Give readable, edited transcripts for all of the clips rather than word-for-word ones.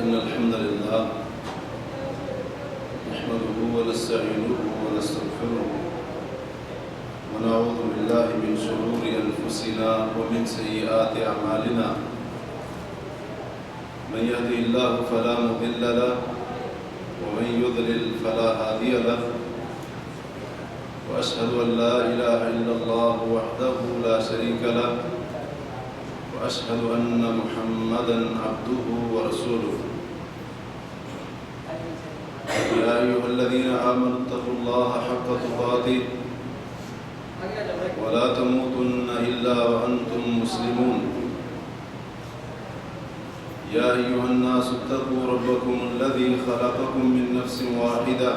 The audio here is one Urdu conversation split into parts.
إن الحمد لله نحمده ونستعينه ونستغفره ونعوذ بالله من شرور أنفسنا ومن سيئات أعمالنا من يهده الله فلا مضل له ومن يضلل فلا هادي له وأشهد أن لا إله إلا الله وحده لا شريك له وأشهد أن محمدًا عبده ورسوله يا أيها الذين آمنوا اتقوا الله حق تقاته ولا تموتن إلا وأنتم مسلمون يا أيها الناس اتقوا ربكم الذي خلقكم من نفس واحدة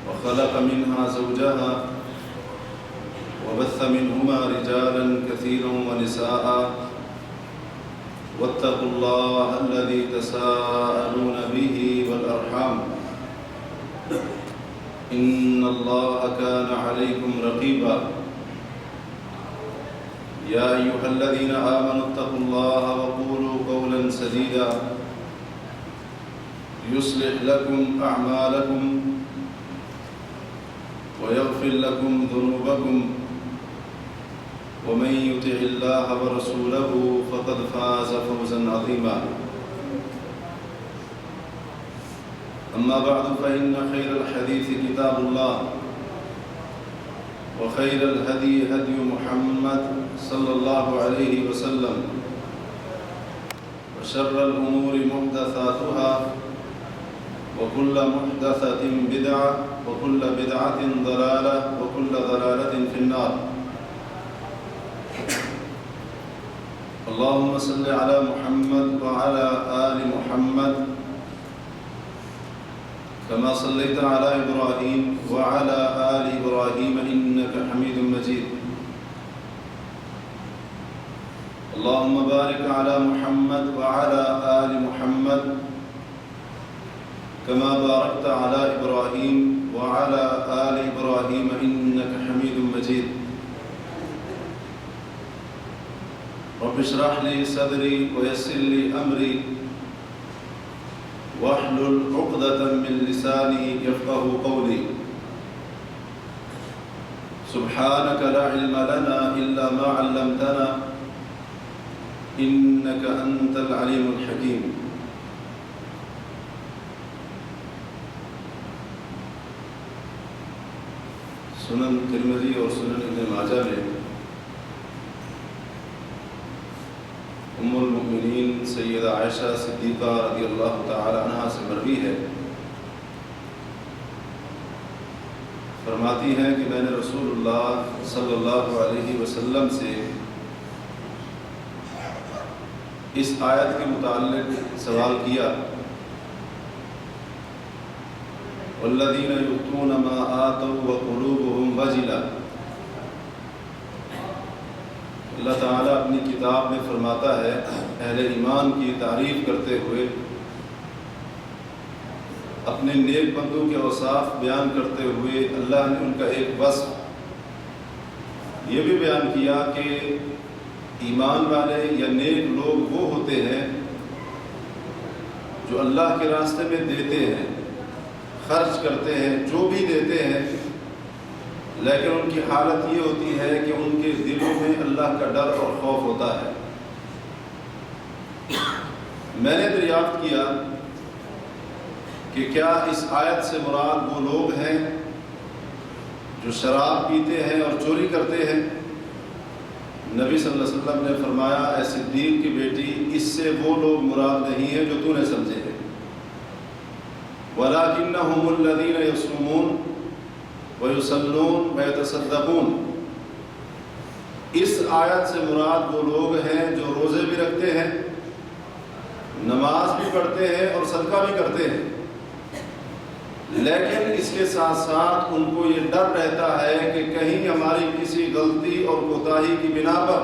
وخلق منها زوجها وبث منهما رجالا كثيرا ونساء واتقوا الله الذي تساءلون به والأرحام إن الله كان عليكم رقيبا يا أيها الذين آمنوا اتقوا الله وقولوا قولا سديدا يصلح لكم أعمالكم ويغفر لكم ذنوبكم ومن يطع الله ورسوله فقد فاز فوزا عظيما أما بعد فإن خير الحديث كتاب الله وخير الهدي هدي محمد صلى الله عليه وسلم وشر الأمور محدثاتها وكل محدثة بدعة وكل بدعة ضلالة وكل ضلالة في النار اللهم صل على محمد وعلى آل محمد كما صليت على إبراهيم وعلى آل إبراهيم إنك حميد مجيد اللهم بارك على محمد وعلى آل محمد كما باركت على إبراهيم وعلى آل إبراهيم إنك حميد مجيد رب اشرح لي صدري ويسر لي أمري واحلل عقدة من لساني يفقه قولي سبحانك لا علم لنا إلا ما علمتنا إنك أنت العليم الحكيم سنن ترمذی اور سنن ابن ماجہ میں ام المؤمنین سیدہ عائشہ صدیقہ رضی اللہ تعالی عنہا سے مروی ہے، فرماتی ہیں کہ میں نے رسول اللہ صلی اللہ علیہ وسلم سے اس آیت کے متعلق سوال کیا، والذین یؤتون ما آتوا وقلوبهم وجلة۔ اللہ تعالیٰ اپنی کتاب میں فرماتا ہے، اہل ایمان کی تعریف کرتے ہوئے، اپنے نیک بندوں کے اوصاف بیان کرتے ہوئے اللہ نے ان کا ایک وصف یہ بھی بیان کیا کہ ایمان والے یا نیک لوگ وہ ہوتے ہیں جو اللہ کے راستے میں دیتے ہیں، خرچ کرتے ہیں، جو بھی دیتے ہیں، لیکن ان کی حالت یہ ہوتی ہے کہ ان کے دلوں میں اللہ کا ڈر اور خوف ہوتا ہے۔ میں نے دریافت کیا کہ کیا اس آیت سے مراد وہ لوگ ہیں جو شراب پیتے ہیں اور چوری کرتے ہیں؟ نبی صلی اللہ علیہ وسلم نے فرمایا، اے صدیق کی بیٹی، اس سے وہ لوگ مراد نہیں ہیں جو تو نے سمجھے ہیں، وَلَكِنَّهُمُ الَّذِينَ يَصُومُونَ وَيُصَلُّونَ وَيَتَصَدَّقُونَ۔ اس آیت سے مراد وہ لوگ ہیں جو روزے بھی رکھتے ہیں، نماز بھی پڑھتے ہیں اور صدقہ بھی کرتے ہیں، لیکن اس کے ساتھ ساتھ ان کو یہ ڈر رہتا ہے کہ کہیں ہماری کسی غلطی اور کوتاہی کی بنا پر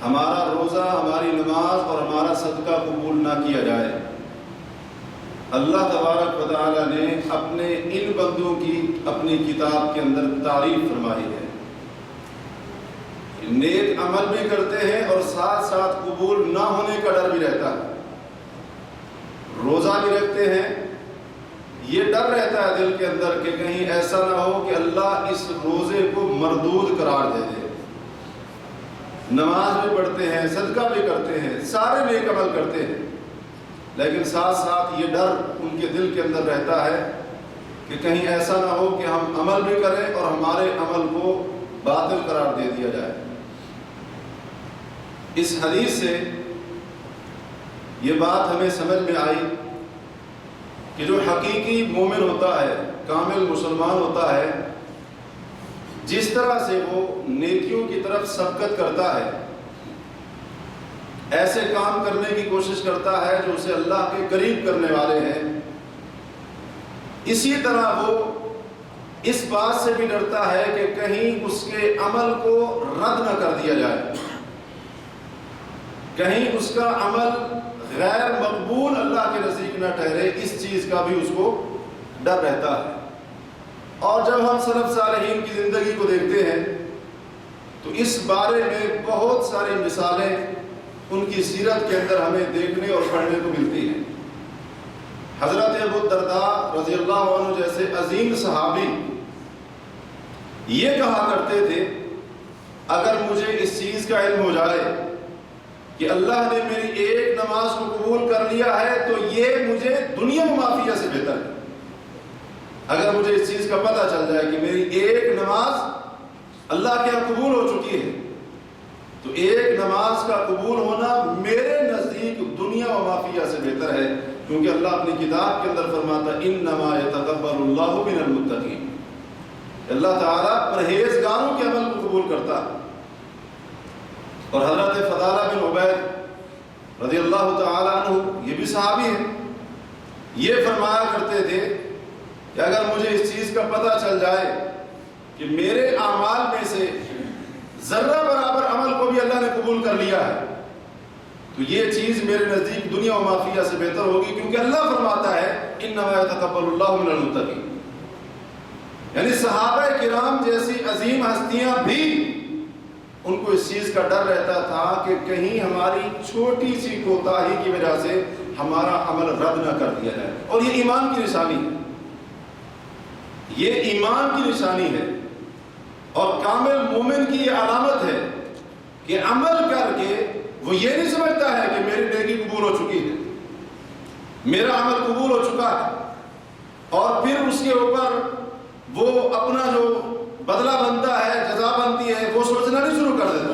ہمارا روزہ، ہماری نماز اور ہمارا صدقہ قبول نہ کیا جائے۔ اللہ تبارک و تعالی نے اپنے ان بندوں کی اپنی کتاب کے اندر تعریف فرمائی ہے۔ نیک عمل بھی کرتے ہیں اور ساتھ ساتھ قبول نہ ہونے کا ڈر بھی رہتا ہے. روزہ بھی رکھتے ہیں، یہ ڈر رہتا ہے دل کے اندر کہ کہیں ایسا نہ ہو کہ اللہ اس روزے کو مردود قرار دے دے. نماز بھی پڑھتے ہیں، صدقہ بھی کرتے ہیں، سارے نیک عمل کرتے ہیں، لیکن ساتھ ساتھ یہ ڈر ان کے دل کے اندر رہتا ہے کہ کہیں ایسا نہ ہو کہ ہم عمل بھی کریں اور ہمارے عمل کو باطل قرار دے دیا جائے. اس حدیث سے یہ بات ہمیں سمجھ میں آئی کہ جو حقیقی مومن ہوتا ہے، کامل مسلمان ہوتا ہے، جس طرح سے وہ نیکیوں کی طرف سبقت کرتا ہے، ایسے کام کرنے کی کوشش کرتا ہے جو اسے اللہ کے قریب کرنے والے ہیں، اسی طرح وہ اس بات سے بھی ڈرتا ہے کہ کہیں اس کے عمل کو رد نہ کر دیا جائے، کہیں اس کا عمل غیر مقبول اللہ کے نزدیک نہ ٹھہرے. اس چیز کا بھی اس کو ڈر رہتا ہے. اور جب ہم سلف صالحین کی زندگی کو دیکھتے ہیں تو اس بارے میں بہت ساری مثالیں ان کی سیرت کے اندر ہمیں دیکھنے اور پڑھنے کو ملتی ہیں. حضرت ابو الدرداء رضی اللہ عنہ جیسے عظیم صحابی یہ کہا کرتے تھے اگر مجھے اس چیز کا علم ہو جائے کہ اللہ نے میری ایک نماز کو قبول کر لیا ہے تو یہ مجھے دنیا و مافیہ سے بہتر ہے. اگر مجھے اس چیز کا پتہ چل جائے کہ میری ایک نماز اللہ کے یہاں قبول ہو چکی ہے تو ایک نماز کا قبول ہونا میرے نزدیک دنیا و مافیہ سے بہتر ہے، کیونکہ اللہ اپنی کتاب کے اندر فرماتا انما یتقبل اللہ من المتقین، اللہ تعالیٰ پرہیزگاروں کے عمل کو قبول کرتا ہے. اور حضرت فضالہ بن عبید رضی اللہ تعالیٰ عنہ یہ بھی صحابی ہیں، یہ فرمایا کرتے تھے کہ اگر مجھے اس چیز کا پتہ چل جائے کہ میرے اعمال میں سے ذرہ برابر عمل کو بھی اللہ نے قبول کر لیا ہے تو یہ چیز میرے نزدیک دنیا و مافیہ سے بہتر ہوگی، کیونکہ اللہ فرماتا ہے انما یتقبل اللہ من المتقین. یعنی صحابہ کرام جیسی عظیم ہستیاں بھی ان کو اس چیز کا ڈر رہتا تھا کہ کہیں ہماری چھوٹی سی کوتاہی کی وجہ سے ہمارا عمل رد نہ کر دیا جائے. اور یہ ایمان کی نشانی ہے، یہ ایمان کی نشانی ہے اور کامل مومن کی یہ علامت ہے کہ عمل کر کے وہ یہ نہیں سمجھتا ہے کہ میری نیکی قبول ہو چکی ہے، میرا عمل قبول ہو چکا ہے، اور پھر اس کے اوپر وہ اپنا جو بدلہ بنتا ہے، جزا بنتی ہے، وہ سوچنا نہیں شروع کر دیتا.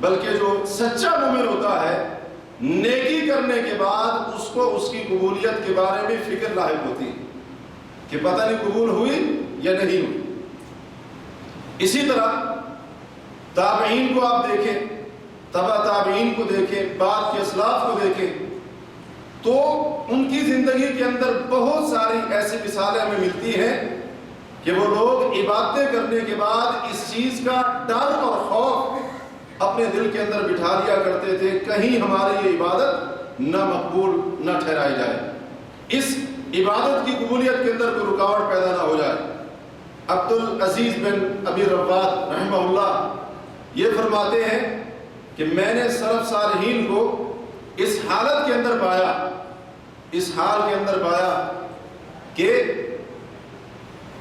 بلکہ جو سچا مومن ہوتا ہے نیکی کرنے کے بعد اس کو اس کی قبولیت کے بارے میں فکر لاحق ہوتی ہے کہ پتہ نہیں قبول ہوئی یا نہیں ہوئی. اسی طرح تابعین کو آپ دیکھیں، تبع تابعین کو دیکھیں، بعد کے اسلاف کو دیکھیں تو ان کی زندگی کے اندر بہت ساری ایسی مثالیں ہمیں ملتی ہیں کہ وہ لوگ عبادتیں کرنے کے بعد اس چیز کا ڈر اور خوف اپنے دل کے اندر بٹھا لیا کرتے تھے کہیں ہماری یہ عبادت نہ مقبول نہ ٹھہرائی جائے، اس عبادت کی قبولیت کے اندر کوئی رکاوٹ پیدا نہ ہو جائے. عبد العزیز بن ابی رواد رحمہ اللہ یہ فرماتے ہیں کہ میں نے سلف صالحین کو اس حالت کے اندر پایا، اس حال کے اندر پایا کہ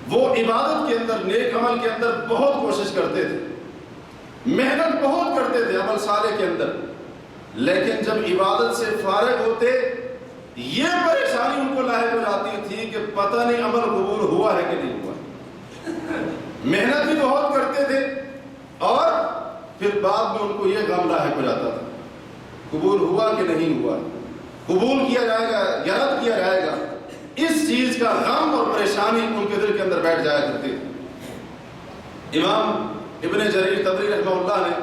وہ عبادت کے اندر، نیک عمل کے اندر بہت کوشش کرتے تھے، محنت بہت کرتے تھے عمل صالح کے اندر، لیکن جب عبادت سے فارغ ہوتے یہ پریشانی ان کو لاحق ہو جاتی تھی کہ پتہ نہیں عمل قبول ہوا ہے کہ نہیں ہوا. محنت بھی بہت کرتے تھے اور پھر بعد میں ان کو یہ غم لاحق ہو جاتا تھا قبول ہوا کہ نہیں ہوا، قبول کیا جائے گا یا رد کیا جائے گا. اس چیز کا غم اور پریشانی ان کے دل کے اندر بیٹھ جایا کرتی تھی. امام ابن جریر طبری رحمہ اللہ نے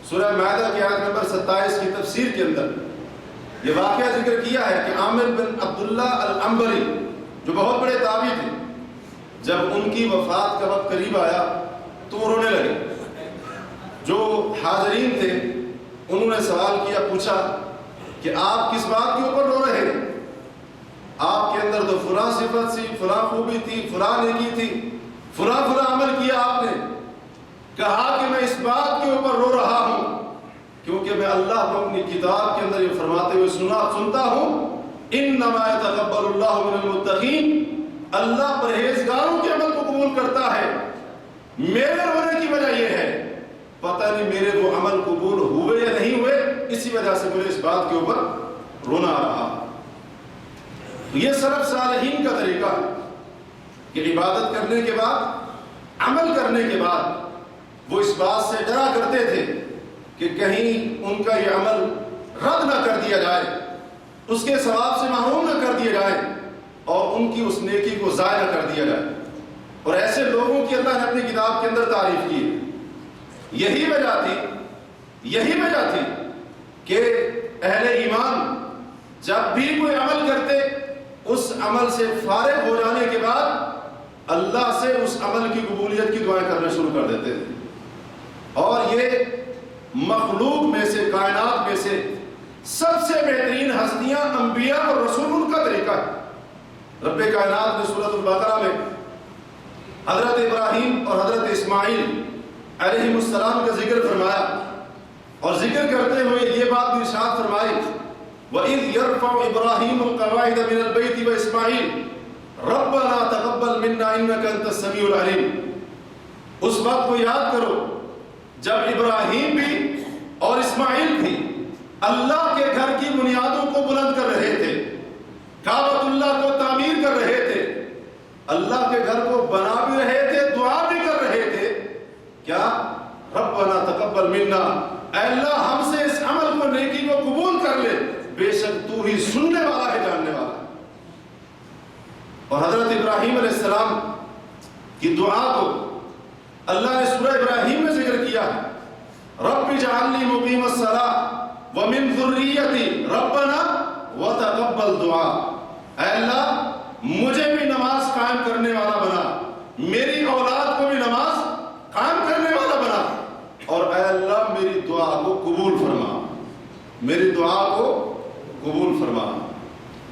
سورہ مائدہ کی آیت نمبر 27 کی تفسیر کے اندر یہ واقعہ ذکر کیا ہے کہ عامر بن عبداللہ العنبری جو بہت بڑے تابعی تھے، جب ان کی وفات کا وقت قریب آیا تو وہ رونے لگے. جو حاضرین تھے انہوں نے سوال کیا، پوچھا کہ آپ کس بات کے اوپر رو رہے ہیں؟ آپ کے اندر تو فلاں صفت سی، فلاں خوبی تھی، فلاں نیکی تھی، فلاں عمل کیا آپ نے، کہا کہ میں اس بات کے اوپر رو رہا ہوں کیونکہ میں اللہ کو اپنی کتاب کے اندر یہ فرماتے ہوئے سنتا ہوں انما یتقبل اللہ من المتقین، اللہ پرہیزگاروں کے عمل کو قبول کرتا ہے۔ میرے رونے کی وجہ یہ ہے پتہ نہیں میرے وہ عمل قبول ہوئے یا نہیں ہوئے، اسی وجہ سے مجھے اس بات کے اوپر رونا آ رہا۔ یہ سلف صالحین کا طریقہ ہے کہ عبادت کرنے کے بعد، عمل کرنے کے بعد وہ اس بات سے ڈرا کرتے تھے کہ کہیں ان کا یہ عمل رد نہ کر دیا جائے، اس کے ثواب سے محروم نہ کر دیا جائے اور ان کی اس نیکی کو ضائع نہ کر دیا جائے۔ اور ایسے لوگوں کی اللہ نے اپنی کتاب کے اندر تعریف کی۔ یہی وجہ تھی کہ اہل ایمان جب بھی کوئی عمل کرتے اس عمل سے فارغ ہو جانے کے بعد اللہ سے اس عمل کی قبولیت کی دعائیں کرنا شروع کر دیتے تھے۔ اور یہ مخلوق میں سے، کائنات میں سے سب سے بہترین ہستیاں انبیاء اور رسول کا طریقہ ہے۔ رب کائنات نے سورۃ البقرہ میں حضرت ابراہیم اور حضرت اسماعیل علیہ السلام کا ذکر فرمایا اور ذکر کرتے ہوئے یہ بات بھی ارشاد فرمائی وَإِذْ يَرْفَعُ إِبْرَاهِيمُ الْقَوَاعِدَ مِنَ الْبَيْتِ وَإِسْمَاعِيلُ رَبَّنَا تَقَبَّلْ مِنَّا إِنَّكَ أَنْتَ السَّمِيعُ الْعَلِيمُ۔ اس بات کو یاد کرو جب ابراہیم بھی اور اسماعیل بھی اللہ کے گھر کی بنیادوں کو بلند کر رہے تھے، کعبۃ اللہ کو تعمیر کر رہے تھے، اللہ کے گھر کو بنا بھی رہے تھے، دعا بھی کر رہے تھے، کیا ربنا تقبل منا، اے اللہ ہم سے اس عمل کو، نیکی کو قبول کر لے، بے شک تو ہی سننے والا ہے، جاننے والا ہے۔ اور حضرت ابراہیم علیہ السلام کی دعا کو اللہ نے سورہ ابراہیم میں ذکر کیا ہے، رب اجعلنی مقیم الصلاۃ ومن ذریتی ربنا وتقبل دعا، اے اللہ مجھے بھی نماز قائم کرنے والا بنا، میری اولاد کو بھی نماز قائم کرنے والا بنا، اور اے اللہ میری دعا کو قبول فرما، میری دعا کو قبول فرما۔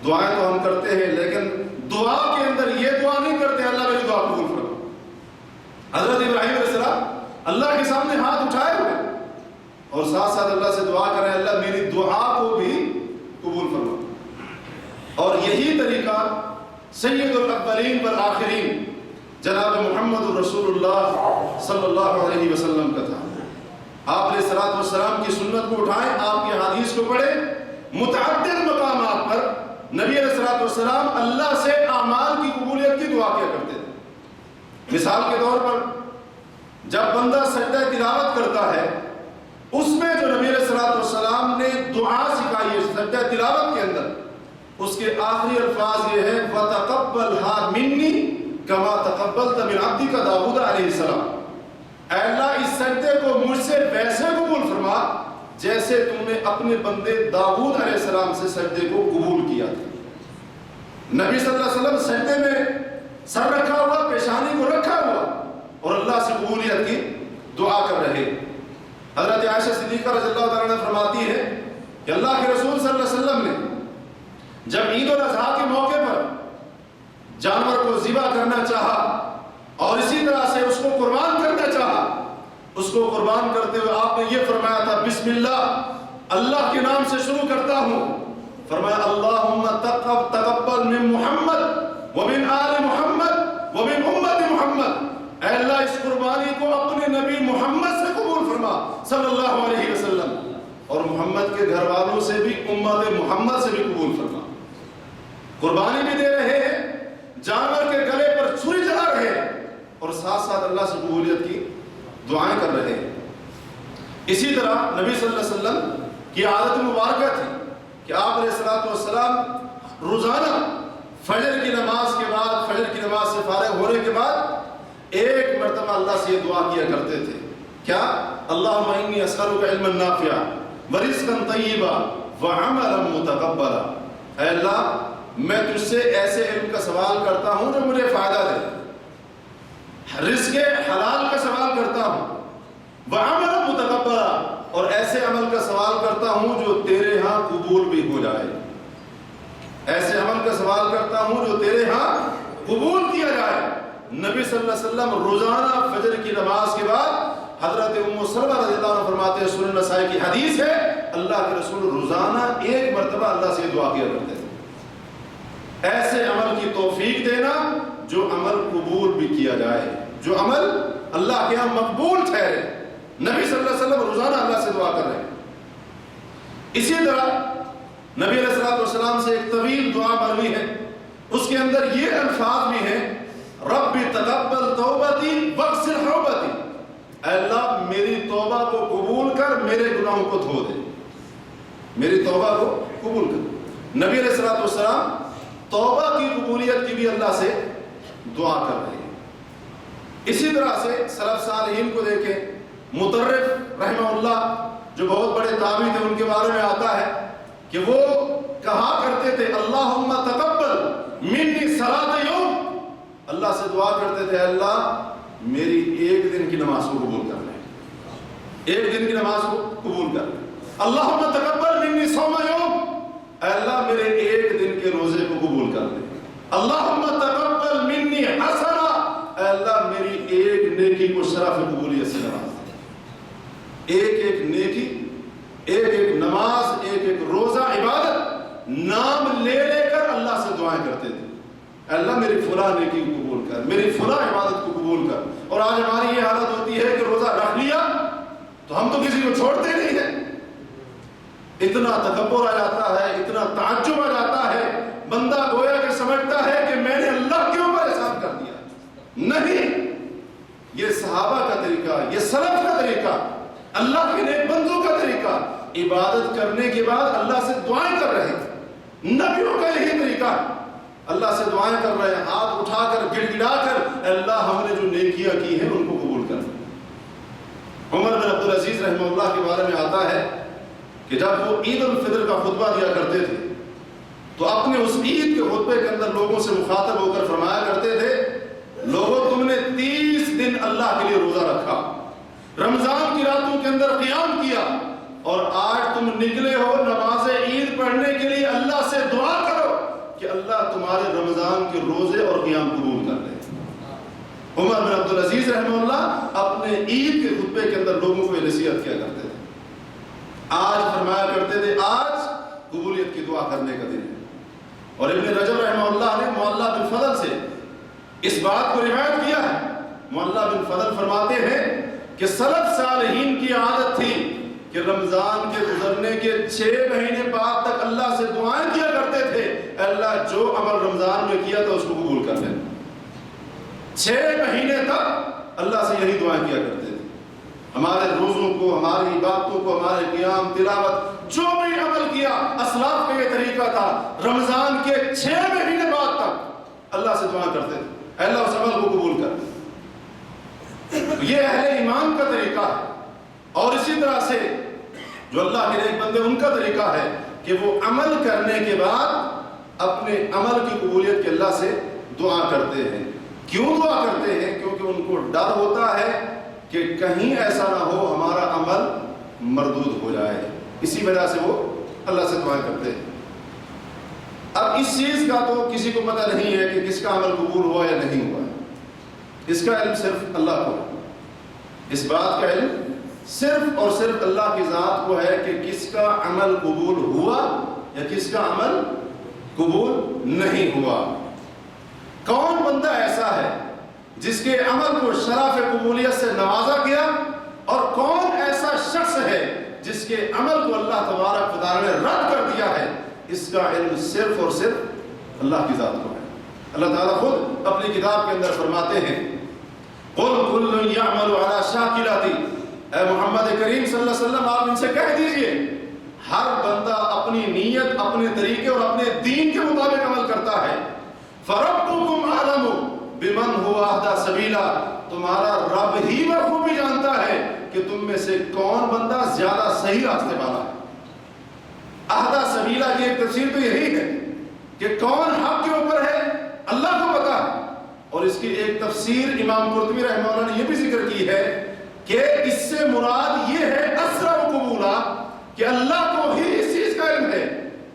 دعائیں تو ہم کرتے ہیں لیکن دعا کے اندر یہ دعا نہیں کرتے اللہ میری دعا قبول فرما۔ حضرت ابراہیم علیہ السلام اللہ کے سامنے ہاتھ اٹھائے ہوئے اور ساتھ ساتھ اللہ سے دعا کریں اللہ میری دعا کو بھی قبول فرما۔ اور یہی طریقہ سید الاولین والآخرین جناب محمد رسول اللہ صلی اللہ علیہ وسلم کا تھا۔ آپ علیہ الصلوۃ والسلام کی سنت کو اٹھائیں، آپ کی حدیث کو پڑھیں، متعدد مقامات پر نبی علیہ الصلوۃ والسلام اللہ سے اعمال کی قبولیت کی دعا کیا کرتے تھے۔ مثال کے طور پر جب بندہ سجدہ تلاوت کرتا ہے اس میں جو نبی علیہ الصلوۃ والسلام نے دعا سکھائی ہے سجدہ تلاوت کے اندر، اس کے آخری الفاظ یہ ہے وَتَقَبَّلْهَا مِنِّي كَمَا تَقَبَّلْتَ مِنْ عَبْدِكَ داؤد علیہ السلام، اے اللہ اس سجدے کو مجھ سے ویسے قبول فرما جیسے تم نے اپنے بندے داؤد علیہ السلام سے سجدے کو قبول کیا تھا۔ نبی صلی اللہ علیہ وسلم سجدے میں سر رکھا ہوا، پیشانی کو رکھا ہوا اور اللہ سے قبولیت کی دعا کر رہے۔ حضرت عائشہ صدیقہ رضی اللہ تعالیٰ عنہ فرماتی ہے کہ اللہ کے رسول صلی اللہ علیہ وسلم نے جب عید الاضحیٰ کے موقع پر جانور کو ذبح کرنا چاہا اور اسی طرح سے اس کو قربان کرنا چاہا، اس کو قربان کرتے ہوئے آپ نے یہ فرمایا تھا بسم اللہ، اللہ کے نام سے شروع کرتا ہوں، فرمایا اللہم تقبل من محمد ومن آل محمد ومن امت محمد، اے اللہ اس قربانی کو اپنے نبی محمد سے قبول فرما صلی اللہ علیہ وسلم، اور محمد کے گھر والوں سے بھی، امت محمد سے بھی قبول فرما۔ قربانی بھی دے رہے ہیں، جانور کے گلے پر چھری چلا رہے ہیں اور ساتھ ساتھ اللہ سے قبولیت کی دعائیں کر رہے ہیں۔ اسی طرح نبی صلی اللہ علیہ وسلم کی عادت مبارکہ تھی کہ آپ علیہ الصلوۃ والسلام روزانہ فجر کی نماز کے بعد، فجر کی نماز سے فارغ ہونے کے بعد ایک مرتبہ اللہ سے یہ دعا کیا کرتے تھے، کیا اللہم انی اسألک علما نافعا ورزقا طیبا وعملا متقبلا، اے اللہ میں تجھ سے ایسے علم کا سوال کرتا ہوں جو مجھے فائدہ دے، رزق حلال کا سوال کرتا ہوں، وعملا متقبلا، اور ایسے عمل کا سوال کرتا ہوں جو تیرے ہاں قبول بھی ہو جائے، ایسے عمل کا سوال کرتا ہوں جو تیرے ہاں قبول کیا جائے۔ نبی صلی اللہ علیہ وسلم روزانہ فجر کی نماز کے بعد حضرت ام سلمہ رضی اللہ عنہ فرماتے ہیں، سنن نسائی کی حدیث ہے، اللہ کے رسول روزانہ 1 مرتبہ اللہ سے دعا کیا کرتے تھے، ایسے عمل کی توفیق دینا جو عمل قبول بھی کیا جائے، جو عمل اللہ کے یہاں مقبول ٹھہرے۔ نبی صلی اللہ علیہ وسلم روزانہ اللہ سے دعا کر رہے ہیں۔ اسی طرح نبی علیہ الصلوۃ والسلام سے ایک طویل دعا مروی ہے، اس کے اندر یہ الفاظ بھی ہیں، رب تقبل توبتی واغسل حوبتی، اے اللہ میری توبہ کو قبول کر، میرے گناہوں کو دھو دے، میری توبہ کو قبول کر۔ نبی علیہ الصلوۃ والسلام توبہ کی قبولیت کی بھی اللہ سے دعا کر رہے ہیں۔ اسی طرح سے سلف صالحین کو دیکھیں، مطرف رحمہ اللہ جو بہت بڑے تابعی تھے، ان کے بارے میں آتا ہے کہ وہ کہا کرتے تھے اللہم تقبل منی صلاۃ یوم، اللہ سے دعا کرتے تھے اللہ میری 1 دن کی نماز کو قبول کر لیں، 1 دن کی نماز کو قبول کر لیں۔ اللہم تقبل منی صوم یوم، اے اللہ میرے 1 دن کے روزے کو قبول کر لیں۔ اللہم تقبل منی حسنہ، اے اللہ میری 1 نیکی کو شرف قبولیت سے نواز دے۔ ایک نیکی، ایک نماز، ایک روزہ عبادت نام لے لے کر اللہ سے دعائیں کرتے تھے، اے اللہ میری فلاں نیکی کو قبول کر، میری فلاں عبادت کو قبول کر۔ اور آج ہماری یہ حالت ہوتی ہے کہ روزہ رکھ لیا تو ہم تو کسی کو چھوڑتے نہیں ہیں، اتنا تکبر آ جاتا ہے، اتنا تعجب آ جاتا ہے، بندہ گویا کہ سمجھتا ہے کہ میں نے اللہ کے اوپر احسان کر دیا۔ نہیں، یہ صحابہ کا طریقہ، یہ سلف کا طریقہ، اللہ کے نیک بندوں کا طریقہ، عبادت کرنے کے بعد اللہ سے دعائیں کر رہے تھے۔ نبیوں کا یہی طریقہ، اللہ سے دعائیں کر رہے ہیں، ہاتھ اٹھا کر گڑ گڑا کر اللہ ہم نے جو نیکیاں کی ہیں ان کو قبول کر۔ عمر بن عبدالعزیز رحمہ اللہ کے بارے میں آتا ہے کہ جب وہ عید الفطر کا خطبہ دیا کرتے تھے تو اپنے اس عید کے خطبے کے اندر لوگوں سے مخاطب ہو کر فرمایا کرتے تھے، لوگوں تم نے 30 دن اللہ کے لیے روزہ رکھا، رمضان کی راتوں کے اندر قیام کیا، اور آج تم نکلے ہو نماز عید پڑھنے کے لیے، اللہ سے دعا کرو کہ اللہ تمہارے رمضان کے روزے اور قیام قبول کر لے۔ عمر بن عبدالعزیز رحمہ اللہ اپنے عید کے خطبے کے اندر لوگوں کو یہ نصیحت کیا کرتے تھے، آج فرمایا کرتے تھے آج قبولیت کی دعا کرنے کا دن ہے۔ اور ابن رجب رحمہ اللہ نے معلّہ بن فضل سے اس بات کو روایت کیا ہے، معلّہ بن فضل فرماتے ہیں کہ سلف صالحین کی عادت تھی کہ رمضان کے گزرنے کے 6 مہینے بعد تک اللہ سے دعائیں کیا کرتے تھے، اللہ جو عمل رمضان میں کیا تھا اس کو قبول کر لیں۔ 6 مہینے تک اللہ سے یہی دعائیں کیا کرتے تھے، ہمارے روزوں کو، ہماری عبادتوں کو، ہمارے قیام، تلاوت، جو بھی عمل کیا اسلاف کا یہ طریقہ تھا، رمضان کے 6 مہینے بعد تک اللہ سے دعا کرتے تھے، اللہ اس عمل کو قبول کر۔ یہ اہل ایمان کا طریقہ ہے۔ اور اسی طرح سے جو اللہ کے نیک بندے ان کا طریقہ ہے کہ وہ عمل کرنے کے بعد اپنے عمل کی قبولیت کے اللہ سے دعا کرتے ہیں۔ کیوں دعا کرتے ہیں؟ کیونکہ ان کو ڈر ہوتا ہے کہ کہیں ایسا نہ ہو ہمارا عمل مردود ہو جائے، اسی وجہ سے وہ اللہ سے دعائیں کرتے ہیں۔ اب اس چیز کا تو کسی کو پتہ نہیں ہے کہ کس کا عمل قبول ہوا یا نہیں ہوا، اس کا علم صرف اللہ کو ہے، اس بات کا علم صرف اور صرف اللہ کی ذات کو ہے کہ کس کا عمل قبول ہوا یا کس کا عمل قبول نہیں ہوا۔ کون بندہ ایسا ہے جس کے عمل کو شرف قبولیت سے نوازا گیا، اور کون ایسا شخص ہے جس کے عمل کو اللہ تبارک و تعالی نے رد کر دیا ہے، اس کا علم صرف اور صرف اللہ کی ذات کو ہے۔ اللہ تعالیٰ خود اپنی کتاب کے اندر فرماتے ہیں قُلْ كُلٌّ يَعْمَلُ عَلَى شَاكِلَتِهِ، اے محمد کریم صلی اللہ علیہ وسلم آپ ان سے کہہ دیجئے ہر بندہ اپنی نیت، اپنے طریقے اور اپنے دین کے مطابق عمل کرتا ہے۔ فَرَبُّكُمْ أَعْلَمُ بِمَنْ هُوَ أَهْدَىٰ سَبِيلًا، تمہارا رب ہی بخوبی جانتا ہے کہ تم میں سے کون بندہ زیادہ صحیح راستے والا ہے۔ اہدیٰ سبیلا کی ایک تفسیر تو یہی ہے کہ کون حق کے اوپر ہے اللہ کو پتا ہے، اور اس کی ایک تفسیر امام قرطبی رحمہ اللہ نے یہ بھی ذکر کی ہے کہ اس سے مراد یہ ہے اسرع و قبولا، کہ اللہ کو ہی اس چیز کا علم ہے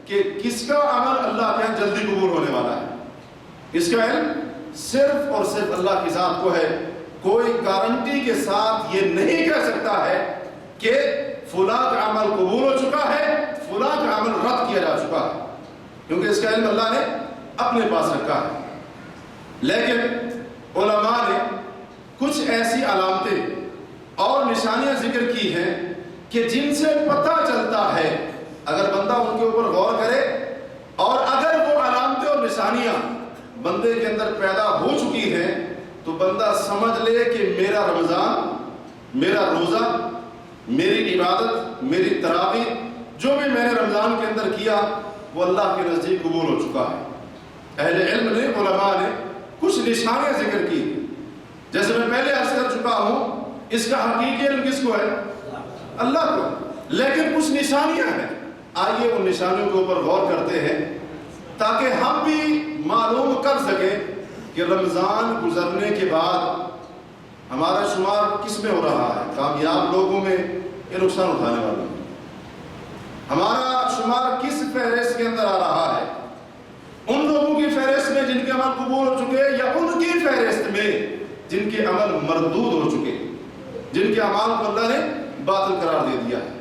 کہ کس کا عمل اللہ کے یہاں جلدی قبول ہونے والا ہے۔ اس کا علم صرف اور صرف اللہ کی ذات کو ہے۔ کوئی گارنٹی کے ساتھ یہ نہیں کہہ سکتا ہے کہ فلاں کا عمل قبول ہو چکا ہے، فلاں کا عمل رد کیا جا چکا ہے، کیونکہ اس کا علم اللہ نے اپنے پاس رکھا ہے۔ لیکن علماء نے کچھ ایسی علامتیں اور نشانیاں ذکر کی ہیں کہ جن سے پتہ چلتا ہے، اگر بندہ ان کے اوپر غور کرے اور اگر وہ علامتیں اور نشانیاں بندے کے اندر پیدا ہو چکی ہیں تو بندہ سمجھ لے کہ میرا رمضان، میرا روزہ، میری عبادت، میری تراویح جو بھی میں نے رمضان کے اندر کیا وہ اللہ کے نزدیک قبول ہو چکا ہے۔ اہل علم نے، علماء نے کچھ نشانیاں ذکر کی، جیسے میں پہلے عرض کر چکا ہوں، اس کا حقیقی علم کس کو ہے؟ اللہ کو، لیکن کچھ نشانیاں ہیں۔ آئیے ان نشانیوں کے اوپر غور کرتے ہیں تاکہ ہم بھی معلوم کر سکیں کہ رمضان گزرنے کے بعد ہمارا شمار کس میں ہو رہا ہے، کامیاب لوگوں میں یا نقصان اٹھانے والوں میں، ہمارا شمار کس فہرست کے اندر آ رہا ہے، ان لوگوں کی فہرست میں جن کے عمل قبول ہو چکے یا ان کی فہرست میں جن کے عمل مردود ہو چکے، جن کے اعمال کو اللہ نے باطل قرار دے دیا ہے۔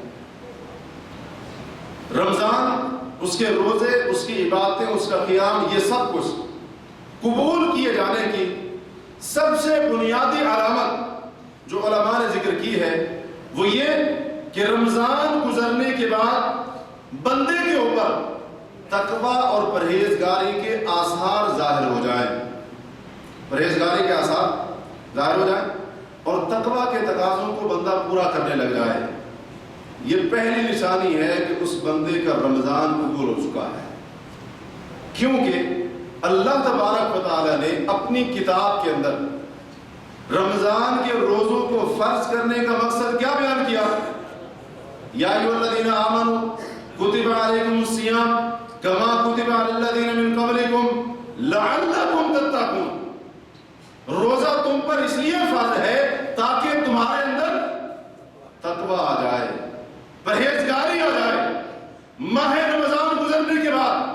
رمضان، اس کے روزے، اس کی عبادتیں، اس کا قیام، یہ سب کچھ قبول کیے جانے کی سب سے بنیادی علامت جو علماء نے ذکر کی ہے وہ یہ کہ رمضان گزرنے کے بعد بندے کے اوپر تقویٰ اور پرہیزگاری کے آثار ظاہر ہو جائیں، پرہیزگاری کے آثار ظاہر ہو جائیں اور تقویٰ کے تقاضوں کو بندہ پورا کرنے لگ جائے۔ یہ پہلی نشانی ہے کہ اس بندے کا رمضان قبول ہو چکا ہے، کیونکہ اللہ تبارک و تعالیٰ نے اپنی کتاب کے اندر رمضان کے روزوں کو فرض کرنے کا مقصد کیا بیان کیا؟ یا ایھا الذین آمنوا کتب علیکم الصیام کما کتب علی الذین من قبلکم لعلکم تتقون۔ روزہ تم پر اس لیے فرض ہے تاکہ تمہارے اندر تقویٰ آ جائے، پرہیزگاری آ جائے۔ ماہ رمضان گزرنے کے بعد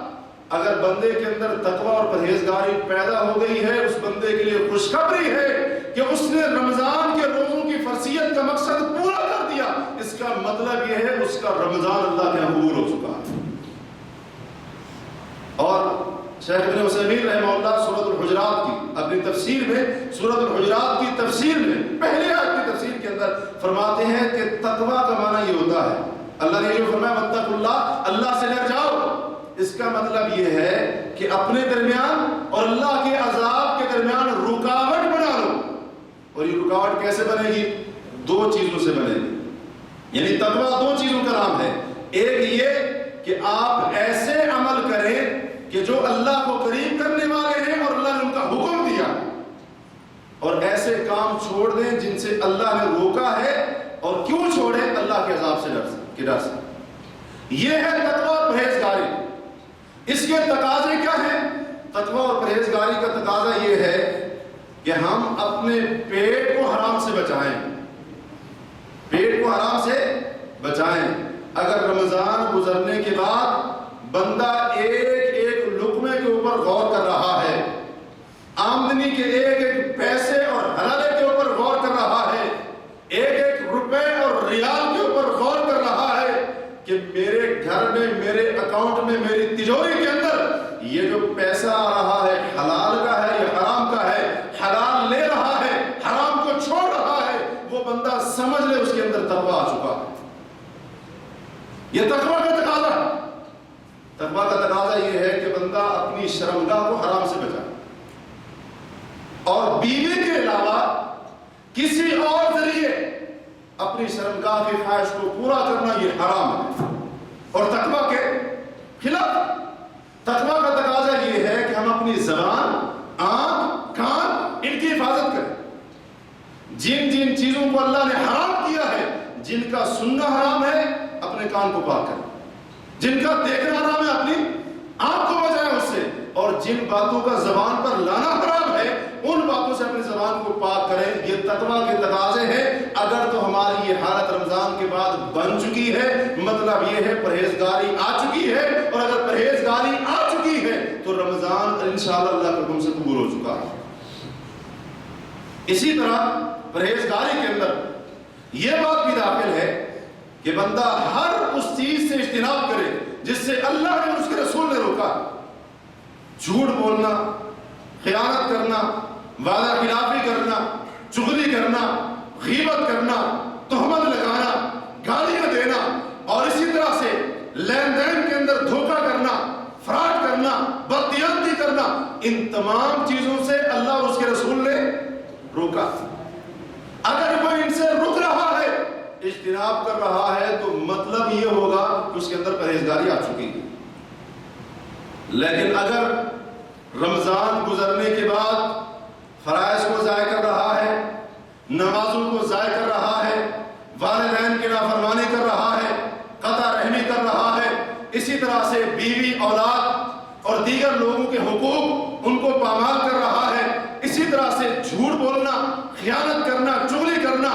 اگر بندے کے اندر تقویٰ اور پرہیزگاری پیدا ہو گئی ہے، اس بندے کے لیے خوشخبری ہے کہ اس نے رمضان کے روزوں کی فرضیت کا مقصد پورا کر دیا۔ اس کا مطلب یہ ہے اس کا رمضان اللہ کے یہاں قبول ہو چکا ہے۔ اور شیخ ابن عثیمین رحمہ اللہ سورۃ الحجرات کی اپنی تفسیر میں، سورۃ الحجرات کی تفسیر میں پہلے آیت کی تفسیر کے اندر فرماتے ہیں کہ تقویٰ کا معنی یہ ہوتا ہے، اللہ نے جو فرمایا واتقوا اللہ، اللہ سے ڈر جاؤ، اس کا مطلب یہ ہے کہ اپنے درمیان اور اللہ کے عذاب کے درمیان رکاوٹ بنا لو۔ اور یہ رکاوٹ کیسے بنے گی؟ دو چیزوں سے بنے گی، یعنی تقویٰ دو چیزوں کا نام ہے۔ ایک یہ کہ آپ ایسے عمل کریں کہ جو اللہ کو قریب کرنے والے ہیں اور اللہ نے ان کا حکم دیا، اور ایسے کام چھوڑ دیں جن سے اللہ نے روکا ہے، اور کیوں چھوڑیں؟ اللہ کے عذاب سے ڈر سے۔ یہ ہے تقویٰ اور پرہیزگاری۔ اس کے تقاضے کیا ہیں؟ تقویٰ اور پرہیزگاری کا تقاضا یہ ہے کہ ہم اپنے پیٹ کو حرام سے بچائیں، پیٹ کو حرام سے بچائیں۔ اگر رمضان گزرنے کے بعد بندہ ایک ایک لقمے کے اوپر غور کر رہا ہے، آمدنی کے ایک ایک پیسے اور حلالے کے اوپر غور کر رہا ہے، ایک ایک روپے اور ریال کے اوپر غور کر رہا ہے کہ میرے گھر میں، میرے اکاؤنٹ میں، میری تجوری کے اندر یہ جو پیسہ آ رہا ہے حلال کا ہے یا حرام کا ہے، حلال لے رہا ہے، حرام کو چھوڑ رہا ہے، وہ بندہ سمجھ لے اس کے اندر تقویٰ آ چکا ہے۔ یہ تقویٰ کا تقاضا ہے۔ تقویٰ کا تقاضا یہ ہے کہ بندہ اپنی شرمگاہ کو حرام سے بچائے، اور بیوی کے علاوہ کسی اور ذریعے اپنی شرمگاہ کی خواہش کو پورا کرنا یہ حرام ہے، اور تقویٰ کے خلاف۔ تقویٰ کا تقاضا یہ ہے کہ ہم اپنی زبان، آنکھ، کان، ان کی حفاظت کریں۔ جن جن چیزوں کو اللہ نے حرام کیا ہے، جن کا سننا حرام ہے، اپنے کان کو پاک کریں۔ جن کا دیکھنا حرام ہے، اپنی آنکھ کو بچائیں اس سے، اور جن باتوں کا زبان پر لانا حرام ہے، ان باتوں سے اپنی زبان کو پاک کریں۔ یہ تقویٰ کے تقاضے ہیں۔ اگر تو ہماری یہ حالت رمضان کے بعد بن چکی ہے، مطلب یہ ہے پرہیزگاری آ چکی ہے، اور اگر پرہیزگاری آ چکی ہے تو رمضان انشاءاللہ اللہ کے حکم سے قبول ہو چکا ہے۔ اسی طرح پرہیزگاری کے اندر یہ بات بھی داخل ہے کہ بندہ ہر اس چیز سے اجتناب کرے جس سے اللہ نے اس کے رسول نے روکا. جھوٹ بولنا، خیانت کرنا، وعدہ خلافی کرنا، چغلی کرنا، غیبت کرنا، تہمت لگانا، گالیاں دینا، اور اسی طرح سے لین دین کے اندر دھوکہ کرنا، فراڈ کرنا، بددیانتی کرنا، ان تمام چیزوں سے اللہ اور اس کے رسول نے روکا. اگر کوئی ان سے رک رہا ہے، اجتناب کر رہا ہے، تو مطلب یہ ہوگا کہ اس کے اندر پرہیزگاری آ چکی ہے. لیکن اگر رمضان گزرنے کے بعد فرائض کو ضائع کر رہا ہے، نمازوں کو ضائع کر رہا ہے، والدین کی نافرمانی کر رہا ہے، قطع رحمی کر رہا ہے، اسی طرح سے بیوی، اولاد اور دیگر لوگوں کے حقوق ان کو پامال کر رہا ہے، اسی طرح سے جھوٹ بولنا، خیانت کرنا، چغلی کرنا،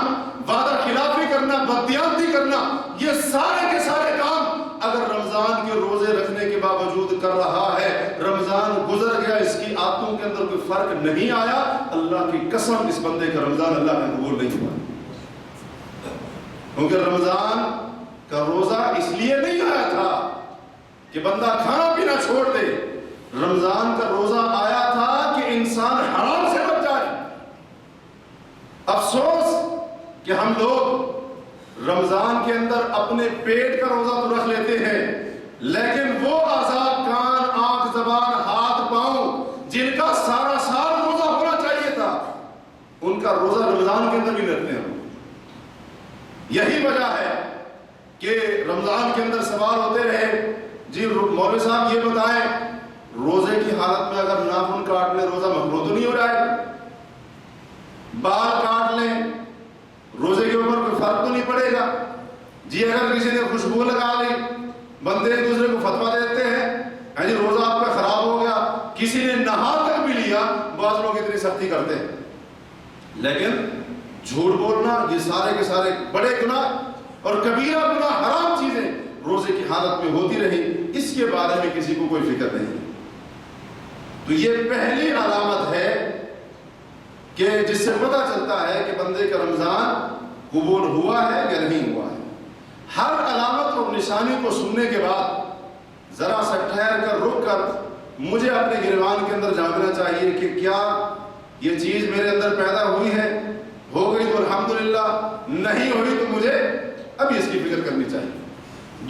وعدہ خلافی کرنا، بددیانتی کرنا، یہ سارے کے سارے کام اگر رمضان کے روزے رکھنے کے باوجود کر رہا ہے، رمضان گزر گیا، اس کی عادتوں کے اندر کوئی فرق نہیں آیا، اللہ کی قسم اس بندے کا رمضان اللہ کا قبول نہیں ہوا. کیونکہ رمضان کا روزہ اس لیے نہیں آیا تھا کہ بندہ کھانا پینا چھوڑ دے. رمضان کا روزہ آیا تھا کہ انسان حرام سے بچ جائے. افسوس کہ ہم لوگ رمضان کے اندر اپنے پیٹ کا روزہ تو رکھ لیتے ہیں، لیکن وہ اعضاء، کان، آنکھ، زبان، ہاتھ، پاؤں، جن کا سارا سال روزہ ہونا چاہیے تھا، ان کا روزہ رمضان کے اندر بھی رکھتے ہیں. یہی وجہ ہے کہ رمضان کے اندر سوال ہوتے رہے، جی مولوی صاحب یہ بتائیں، روزے کی حالت میں اگر ناخن کاٹ لیں روزہ مکروہ تو نہیں ہو جائے گا؟ بال کاٹ لیں روزے کے اوپر کوئی فرق تو نہیں پڑے گا؟ جی اگر کسی نے خوشبو لگا لی، بندے ایک دوسرے کو فتویٰ دیتے ہیں، جی روزہ آپ کا خراب ہو گیا، کسی نے نہا کر بھی لیا، بعض لوگ اتنی سختی کرتے ہیں. لیکن جھوٹ بولنا، یہ سارے کے سارے بڑے گناہ اور کبیرہ گناہ، حرام چیزیں روزے کی حالت میں ہوتی رہی، اس کے بارے میں کسی کو کوئی فکر نہیں. تو یہ پہلی علامت ہے کہ جس سے پتہ چلتا ہے کہ بندے کا رمضان قبول ہوا ہے یا نہیں ہوا ہے. ہر علامت اور نشانی کو سننے کے بعد ذرا سا ٹھہر کر، رک کر مجھے اپنے گریبان کے اندر جاننا چاہیے کہ کیا یہ چیز میرے اندر پیدا ہوئی ہے، ہو گئی تو الحمدللہ، نہیں ہوئی تو مجھے ابھی اس کی فکر کرنی چاہیے.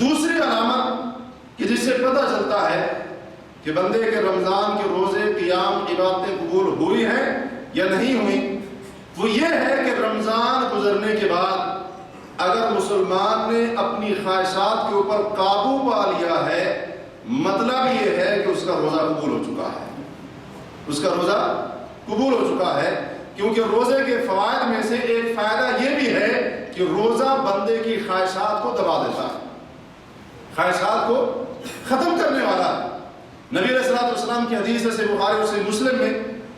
دوسری علامت کہ جس سے پتہ چلتا ہے کہ بندے کے رمضان کے روزے، قیام، عبادتیں قبول ہوئی ہیں یا نہیں ہوئی، وہ یہ ہے کہ رمضان گزرنے کے بعد اگر مسلمان نے اپنی خواہشات کے اوپر قابو پا لیا ہے، مطلب یہ ہے کہ اس کا روزہ قبول ہو چکا ہے. اس کا روزہ قبول ہو چکا ہے، کیونکہ روزے کے فوائد میں سے ایک فائدہ یہ بھی ہے کہ روزہ بندے کی خواہشات کو دبا دیتا ہے، خواہشات کو ختم کرنے والا ہے. نبی علیہ الصلوۃ والسلام کی حدیث ہے بخاری اور صحیح مسلم میں،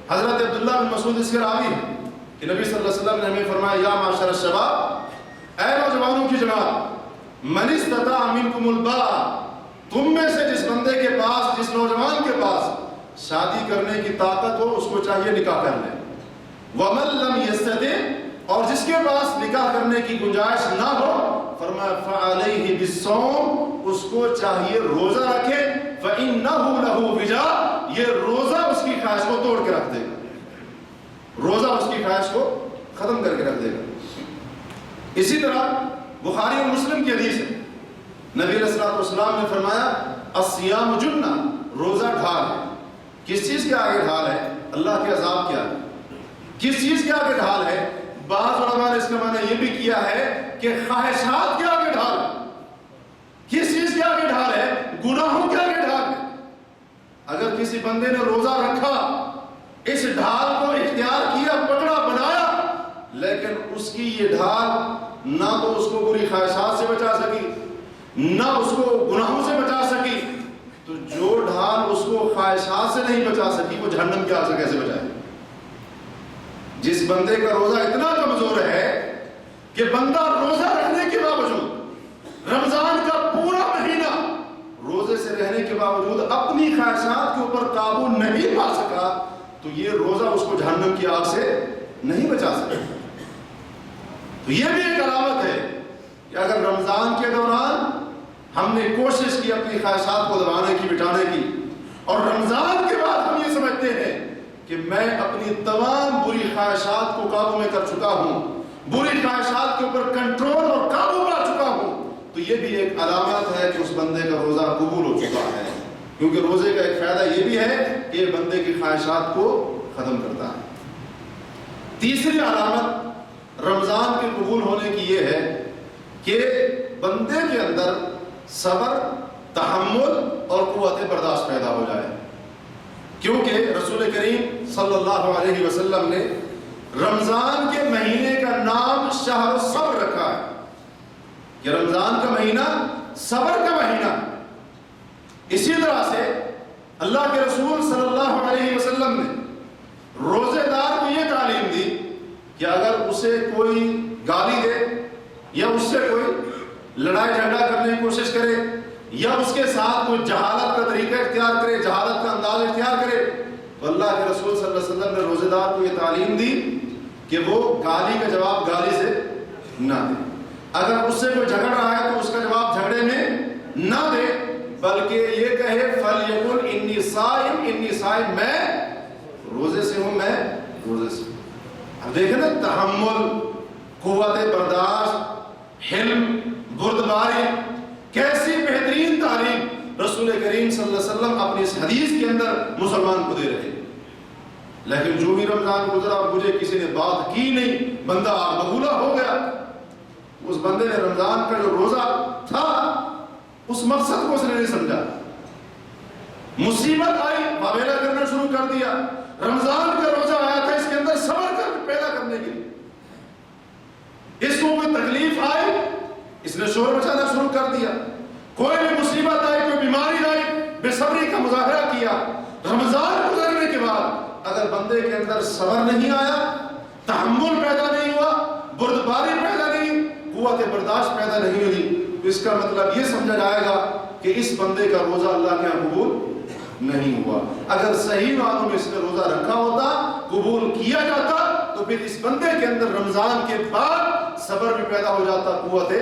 حضرت عبداللہ بن مسعود اس کے راوی ہیں کہ نبی صلی اللہ علیہ وسلم نے ہمیں فرمایا، یا معاشر الشباب، اے نوجوانوں کی جماعت، من استطاع منکم الباء، تم میں سے جس بندے کے پاس، جس نوجوان کے پاس شادی کرنے کی طاقت ہو، اس کو چاہیے نکاح کر لے. ومن لم یستطع، اور جس کے پاس نکاح کرنے کی گنجائش نہ ہو، فرمایا فعلیہ بالصوم، اس کو چاہیے روزہ رکھے، فإنہ لہ وجاء، یہ روزہ اس کی خواہش کو توڑ کے رکھ دے گا، روزہ اس کی خواہش کو ختم کر کے رکھ دے گا. اسی طرح بخاری اور مسلم کی حدیث ہے، نبی علیہ الصلوۃ والسلام نے فرمایا، الصیام جنہ، روزہ ڈھال ہے. کس چیز کے آگے ڈھال ہے؟ اللہ کے عذاب کے آگے. کس چیز کے آگے ڈھال ہے؟ بعض علماء نے اس کا معنی یہ بھی کیا ہے کہ خواہشات کے آگے ڈھال. کس چیز کے آگے ڈھال ہے؟ گناہوں کے آگے ڈھال ہے. اگر کسی بندے نے روزہ رکھا، اس ڈھال کو اختیار کیا، پکڑا، بنایا، لیکن اس کی یہ ڈھال نہ تو اس کو بری خواہشات سے بچا سکی، نہ اس کو گناہوں سے بچا سکی، تو جو ڈھال اس کو خواہشات سے نہیں بچا سکی، وہ جہنم کی آگ سے کیسے بچائے؟ جس بندے کا روزہ اتنا کمزور ہے کہ بندہ روزہ رکھنے کے باوجود، رمضان کا پورا مہینہ روزے سے رہنے کے باوجود اپنی خواہشات کے اوپر قابو نہیں پا سکا، تو یہ روزہ اس کو جہنم کی آگ سے نہیں بچا سکتے. تو یہ بھی ایک علامت ہے کہ اگر رمضان کے دوران ہم نے کوشش کی اپنی خواہشات کو دبانے کی، مٹانے کی، اور رمضان کے بعد ہم یہ سمجھتے ہیں کہ میں اپنی تمام بری خواہشات کو قابو میں کر چکا ہوں، بری خواہشات کے اوپر کنٹرول اور قابو پا چکا ہوں، تو یہ بھی ایک علامت ہے کہ اس بندے کا روزہ قبول ہو چکا ہے. کیونکہ روزے کا ایک فائدہ یہ بھی ہے کہ یہ بندے کی خواہشات کو ختم کرتا ہے. تیسری علامت رمضان کے قبول ہونے کی یہ ہے کہ بندے کے اندر صبر، تحمل اور قوت برداشت پیدا ہو جائے. کیونکہ رسول کریم صلی اللہ علیہ وسلم نے رمضان کے مہینے کا نام شہر الصبر رکھا ہے کہ رمضان کا مہینہ صبر کا مہینہ. اسی طرح سے اللہ کے رسول صلی اللہ علیہ وسلم نے روزے دار کو یہ تعلیم دی کہ اگر اسے کوئی گالی دے یا اس سے کوئی لڑائی جھگڑا کرنے کی کوشش کرے یا اس کے ساتھ کوئی جہالت کا طریقہ اختیار کرے، جہالت کا انداز اختیار کرے، تو اللہ کے رسول صلی اللہ علیہ وسلم نے روزے دار کو یہ تعلیم دی کہ وہ گالی کا جواب گالی سے نہ دے. اگر اس سے کوئی جھگڑ رہا ہے تو اس کا جواب جھگڑے میں نہ دے، بلکہ یہ کہے فَلْيَقُلْ إِنِّي صَائِمٌ إِنِّي صَائِمٌ، میں روزے سے ہوں، میں روزے سے ہوں. اب دیکھیں نا، تحمل، قوت برداشت، حلم، بردباری، کیسی بہترین تعلیم رسول کریم صلی اللہ علیہ وسلم اپنی اس حدیث کے اندر مسلمان کو دے رہے ہیں. لیکن جو بھی رمضان گزرا مجھے کسی نے بات کی نہیں، بندہ آگ بگولا ہو گیا. اس بندے نے رمضان کا جو روزہ تھا اس مقصد کو اس نے نہیں سمجھا. مصیبت آئی، واویلا کرنا شروع کر دیا. رمضان کا روزہ آیا تھا اس کے اندر صبر پیدا کرنے کے لیے. اس کو کوئی تکلیف آئی، اس نے شور مچانا شروع کر دیا. کوئی بھی مصیبت آئی، کوئی بیماری آئی، بے صبری کا مظاہرہ کیا. رمضان گزرنے کے بعد اگر بندے کے اندر صبر نہیں آیا، تحمل پیدا نہیں ہوا، بردباری پیدا نہیں، قوت برداشت پیدا نہیں ہوئی، تو اس کا مطلب یہ سمجھا جائے گا کہ اس بندے کا روزہ اللہ کے یہاں قبول نہیں ہوا. اگر صحیح معنوں میں اس نے روزہ رکھا ہوتا، قبول کیا جاتا، تو پھر اس بندے کے اندر رمضان کے بعد صبر بھی پیدا ہو جاتا، قوت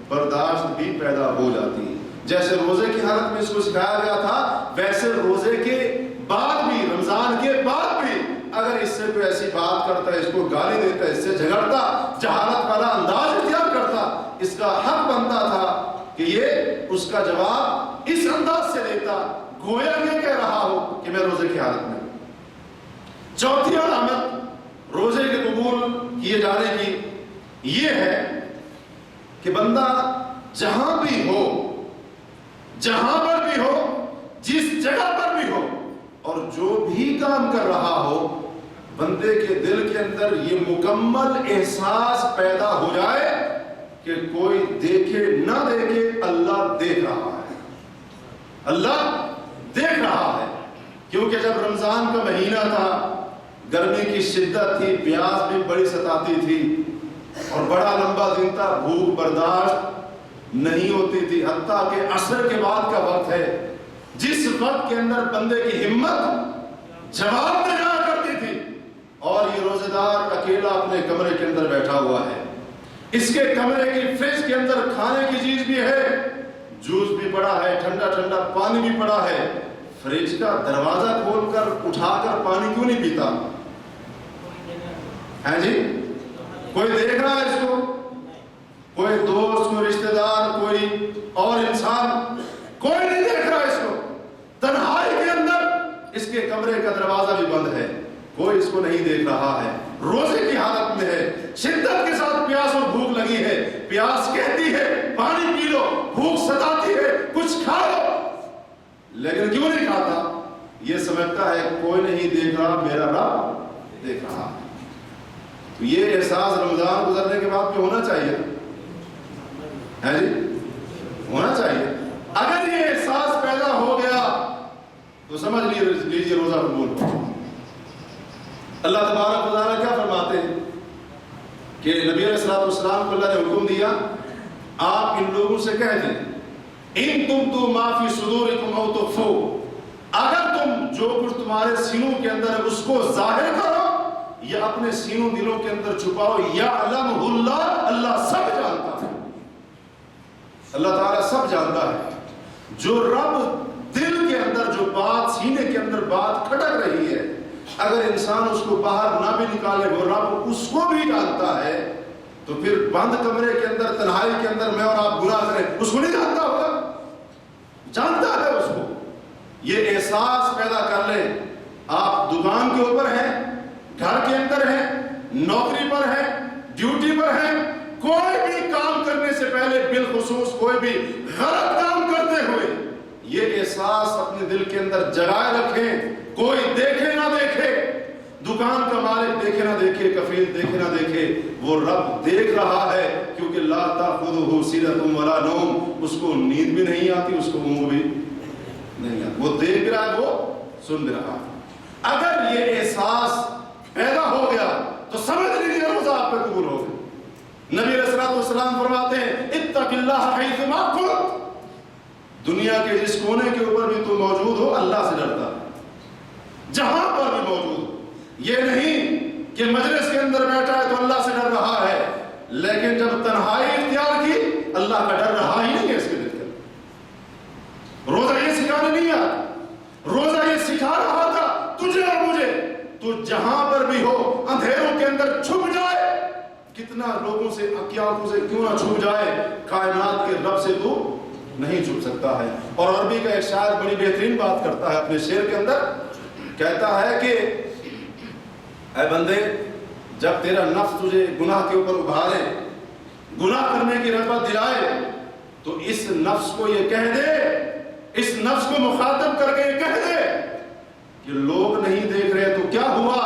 برداشت بھی پیدا ہو جاتی. جیسے روزے کی حالت میں اس کو سکھایا گیا تھا، ویسے روزے کے بعد بھی، رمضان کے بعد بھی اگر اس سے کوئی ایسی بات کرتا ہے، اس کو گالی دیتا ہے، اس سے جھگڑتا، جہالت والا انداز اختیار کرتا، اس کا حق بنتا تھا کہ یہ اس کا جواب اس انداز سے دیتا گویا یہ کہہ رہا ہو کہ میں روزے کی حالت میں. چوتھی علامت روزے کے قبول کیے جانے کی یہ ہے کہ بندہ جہاں بھی ہو، جہاں پر بھی ہو، جس جگہ پر بھی ہو، اور جو بھی کام کر رہا ہو، بندے کے دل کے اندر یہ مکمل احساس پیدا ہو جائے کہ کوئی دیکھے نہ دیکھے، اللہ دیکھ رہا ہے، اللہ دیکھ رہا ہے. کیونکہ جب رمضان کا مہینہ تھا، گرمی کی شدت تھی، پیاس بھی بڑی ستاتی تھی، اور بڑا لمبا دن تھا، بھوک برداشت نہیں ہوتی تھی. حتیٰ کہ عصر کے بعد کا وقت ہے جس وقت کے اندر بندے کی ہمت جواب میں جایا کرتی تھی، اور یہ روزے دار اکیلا اپنے کمرے کے اندر بیٹھا ہوا ہے. اس کے کمرے کی فریج کے اندر کھانے کی چیز بھی ہے، جوس بھی پڑا ہے، ٹھنڈا ٹھنڈا پانی بھی پڑا ہے. فریج کا دروازہ کھول کر اٹھا کر پانی کیوں نہیں پیتا؟ ہے جی، کوئی دیکھ رہا ہے اس کو؟ کوئی دوست، کوئی رشتہ دار، کوئی اور انسان، کوئی نہیں دیکھ رہا اس کو. تنہائی کے اندر اس کے کمرے کا دروازہ بھی بند ہے، کوئی اس کو نہیں دیکھ رہا ہے. روزے کی حالت میں ہے، شدت کے ساتھ پیاس اور بھوک لگی ہے. پیاس کہتی ہے پانی پی لو، بھوک ستاتی ہے کچھ کھا لو، لیکن کیوں نہیں کھاتا؟ یہ سمجھتا ہے کوئی نہیں دیکھ رہا، میرا رب دیکھ رہا. تو یہ احساس رمضان گزرنے کے بعد بھی ہونا چاہیے، ہے جی، ہونا چاہیے. اگر یہ احساس پیدا ہو گیا تو سمجھ لیجیے روزہ قبول ہو. اللہ تبارک و تعالیٰ کیا فرماتے ہیں کہ نبی علیہ الصلوۃ والسلام کو اللہ نے حکم دیا، آپ ان لوگوں سے کہہ دیں ان تبدوا ما فی صدورکم او تخفوہ، اگر تم جو کچھ تمہارے سینوں کے اندر ہے اس کو ظاہر کرو یا اپنے سینوں دلوں کے اندر چھپاؤ، یعلمہ اللہ، اللہ سب جانتا ہے، اللہ تعالیٰ سب جانتا ہے۔ جو رب دل کے اندر جو بات، سینے کے اندر بات کھٹک رہی ہے، اگر انسان اس کو باہر نہ بھی نکالے، وہ رب اس کو بھی جانتا ہے، تو پھر بند کمرے کے اندر، تنہائی کے اندر میں اور آپ گناہ کریں، اس کو نہیں جانتا ہوگا؟ جانتا ہے اس کو۔ یہ احساس پیدا کر لیں۔ آپ دکان کے اوپر ہیں، گھر کے اندر ہیں، نوکری پر ہیں، ڈیوٹی پر ہیں، کوئی بھی کام کرنے سے پہلے، بالخصوص کوئی بھی غلط کام کرتے ہوئے، یہ احساس اپنے دل کے اندر جگائے رکھیں۔ کوئی دیکھے نہ دیکھے، دکان کا مالک دیکھے نہ دیکھے، کفیل دیکھے نہ دیکھے، وہ رب دیکھ رہا ہے، کیونکہ لا تأخذہ سنۃ ولا نوم، اس کو نیند بھی نہیں آتی، اس کو اونگ بھی نہیں آتی، وہ دیکھ رہا ہے، وہ سن بھی رہا ہے۔ اگر یہ احساس پیدا ہو گیا تو سمجھ لیجیے روزہ آپ پہ قبول ہو گیا۔ نبی علیہ السلام فرماتے ہیں اتق اللہ حیثما کنت، دنیا کے جس کونے کے اوپر بھی تو موجود ہو، اللہ سے ڈرتا ہے، جہاں پر بھی موجود ہو۔ یہ نہیں کہ مجلس کے اندر بیٹھا ہے تو اللہ سے ڈر رہا ہے، لیکن جب تنہائی اختیار کی، اللہ کا ڈر رہا ہی نہیں ہے اس کے دل کے۔ روزہ یہ سکھانے نہیں آیا، روزہ یہ سکھا رہا تھا تجھے اور مجھے، تو جہاں پر بھی ہو، اندھیروں کے اندر چھپ جائے، کتنا لوگوں سے، آنکھوں سے کیوں نہ چھپ جائے، کائنات کے رب سے تو نہیں چھپ سکتا ہے۔ اور عربی کا ایک شاعر بڑی بہترین بات کرتا ہے اپنے شعر کے اندر، کہتا ہے کہ اے بندے، جب تیرا نفس تجھے گناہ کے اوپر ابھارے، گناہ کرنے کی رغبت دلائے، تو اس نفس کو یہ کہہ دے، اس نفس کو مخاطب کر کے یہ کہہ دے کہ لوگ نہیں دیکھ رہے تو کیا ہوا،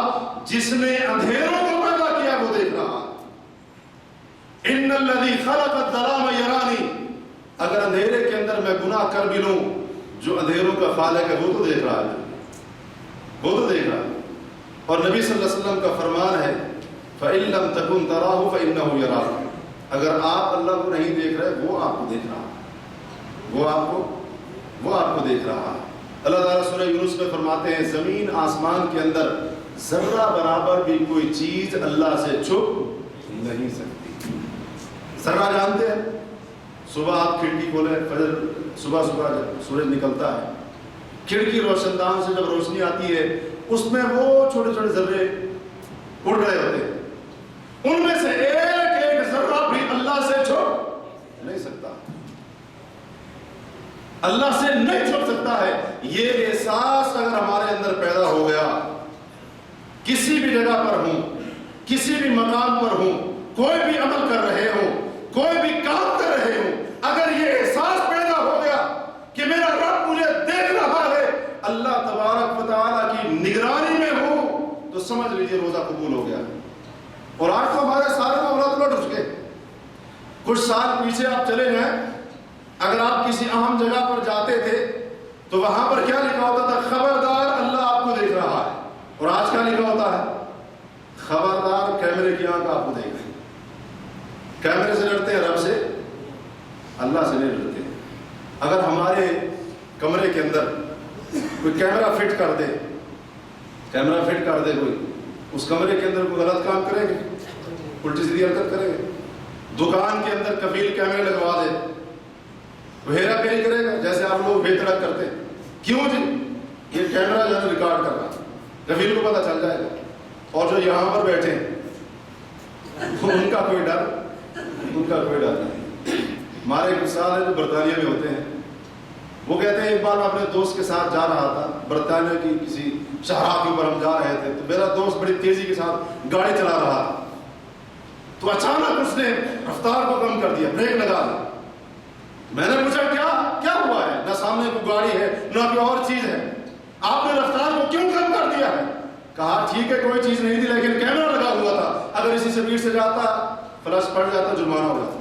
جس نے اندھیروں کو پیدا کیا وہ دیکھ رہا۔ ان الذی خلق الظلام یرانی، اگر اندھیرے کے اندر میں گناہ کر بھی لوں، جو اندھیروں کا خالق ہے وہ تو دیکھ رہا ہے، وہ تو دیکھ رہا ہے۔ اور نبی صلی اللہ علیہ وسلم کا فرمان ہے فَإِن لَمْ تَكُنْ تَرَاهُ فَإِنَّهُ يَرَاكَ، اگر آپ اللہ کو نہیں دیکھ رہے، وہ آپ کو دیکھ رہا ہے، وہ آپ کو دیکھ رہا ہے۔ اللہ تعالیٰ سورہ یونس میں فرماتے ہیں زمین آسمان کے اندر ذرہ برابر بھی کوئی چیز اللہ سے چھپ نہیں سکتی۔ ذرہ جانتے ہیں، صبح آپ کھڑکی کھولیں، فجر صبح جب سورج نکلتا ہے، کھڑکی روشن دان سے جب روشنی آتی ہے، اس میں وہ چھوٹے چھوٹے ذرے اڑ رہے ہوتے ہیں، ان میں سے ایک ایک ذرہ بھی اللہ سے چھپ نہیں سکتا، اللہ سے نہیں چھپ سکتا ہے۔ یہ احساس اگر ہمارے اندر پیدا ہو گیا، کسی بھی جگہ پر ہوں، کسی بھی مقام پر ہوں، کوئی بھی عمل کر رہے ہوں، کوئی بھی کام کر رہے ہوں، اگر یہ احساس پیدا ہو گیا کہ میرا رب مجھے دیکھ رہا ہے، اللہ تبارک و تعالیٰ کی نگرانی میں ہوں، تو سمجھ لیجیے روزہ قبول ہو گیا۔ اور آج تو ہمارے سارے معاملات لوٹ چکے۔ کچھ سال پیچھے آپ چلے جائیں، اگر آپ کسی اہم جگہ پر جاتے تھے تو وہاں پر کیا لکھا ہوتا تھا؟ خبردار اللہ آپ کو دیکھ رہا ہے۔ اور آج کیا لکھا ہوتا ہے؟ خبردار کیمرے کی آنکھ آپ کو دیکھ رہی ہے۔ کیمرے سے ڈرتے ہیں رب سے، اللہ سے نہیں ڈرتے۔ اگر ہمارے کمرے کے اندر کوئی کیمرہ فٹ کر دے، کوئی اس کمرے کے اندر کوئی غلط کام کرے گے، الٹی سیدھی حرکت کرے گے۔ دکان کے اندر کفیل کیمرے لگوا دے، تو ہیرا پھیری کرے گا جیسے آپ لوگ بے تڑک کرتے ہیں۔ کیوں جی؟ یہ کیمرہ جو ہے ریکارڈ کر رہا ہے، کفیل کو پتہ چل جائے گا۔ اور جو یہاں پر بیٹھے ہیں ان کا کوئی ڈر نہیں۔ ہمارے ایک استاد ہیں جو برطانیہ میں ہوتے ہیں، وہ کہتے ہیں ایک بار میں اپنے دوست کے ساتھ جا رہا تھا، برطانیہ کی کسی شاہراہ کے اوپر ہم جا رہے تھے، تو میرا دوست بڑی تیزی کے ساتھ گاڑی چلا رہا تھا، تو اچانک اس نے رفتار کو کم کر دیا، بریک لگا دی۔ میں نے پوچھا کیا ہوا ہے؟ نہ سامنے کوئی گاڑی ہے نہ کوئی اور چیز ہے، آپ نے رفتار کو کیوں کم کر دیا ہے؟ کہا ٹھیک ہے کوئی چیز نہیں تھی لیکن کیمرہ لگا ہوا تھا، اگر اسی سپیڈ سے جاتا فلش پڑ جاتا جرمانہ ہو جاتا۔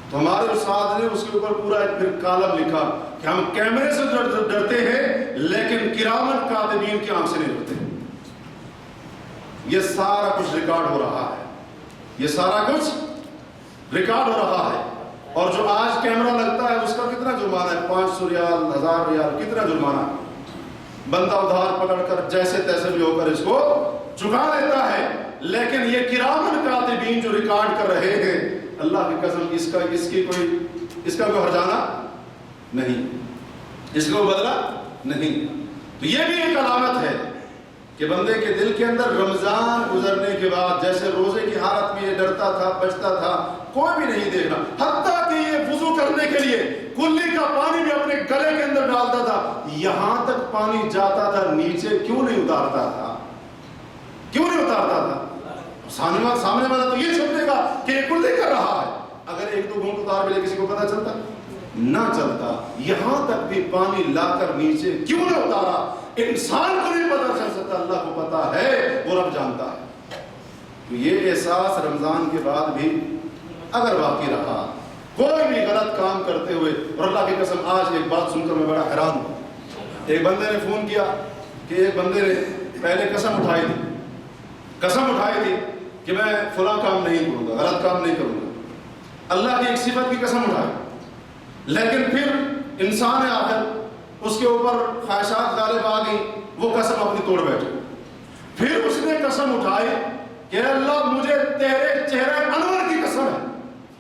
تو ہمارے استاد نے اس کے اوپر پورا ایک پھر کالم لکھا کہ ہم کیمرے سے ڈرتے ہیں لیکن کرامن کاتبین کی آنکھ سے نہیں ڈرتے۔ یہ سارا کچھ ریکارڈ ہو رہا ہے، یہ سارا کچھ ریکارڈ ہو رہا ہے۔ اور جو آج کیمرہ لگتا ہے اس کا کتنا جرمانہ ہے؟ 500 ریال، 1000 ریال، کتنا جرمانہ؟ بندہ ادھار پکڑ کر جیسے تیسے بھی ہو کر اس کو چکا دیتا ہے، لیکن یہ کرامن کاتبین جو ریکارڈ کر رہے ہیں، اللہ کی قسم اس کا کوئی ہرجانہ نہیں، اس کو بدلہ نہیں۔ تو یہ بھی ایک علامت ہے کہ بندے کے دل کے اندر رمضان گزرنے کے بعد جیسے روزے کی حالت میں یہ ڈرتا تھا، بچتا تھا، کوئی بھی نہیں دیکھ رہا، حتیٰ کہ یہ وضو کرنے کے لیے کلی کا پانی بھی اپنے گلے کے اندر ڈالتا تھا، یہاں تک پانی جاتا تھا، نیچے کیوں نہیں اتارتا تھا؟ کیوں نہیں اتارتا تھا؟ سامنے والا تو یہ سمجھے گا کہ یہ کلی کر رہا ہے، اگر ایک دو گھونٹ اتار بھی لے کسی کو پتہ چلتا نہ چلتا، یہاں تک بھی پانی لا کر نیچے کیوں نہ اتارا؟ انسان کو نہیں پتہ چل سکتا، اللہ کو پتا ہے، وہ رب جانتا ہے۔ تو یہ احساس رمضان کے بعد بھی اگر باقی رہا، کوئی بھی غلط کام کرتے ہوئے، اور اللہ کی قسم آج ایک بات سن کر میں بڑا حیران ہوں، ایک بندے نے فون کیا کہ ایک بندے نے پہلے قسم اٹھائی تھی کہ میں فلاں کام نہیں کروں گا، غلط کام نہیں کروں گا، اللہ کی ایک صفت کی قسم اٹھائی، لیکن پھر انسان آخر اس کے اوپر خواہشات غالب آ گئی، وہ قسم اپنی توڑ بیٹھے، پھر اس نے قسم اٹھائی کہ اللہ مجھے تیرے چہرے انور کی قسم ہے،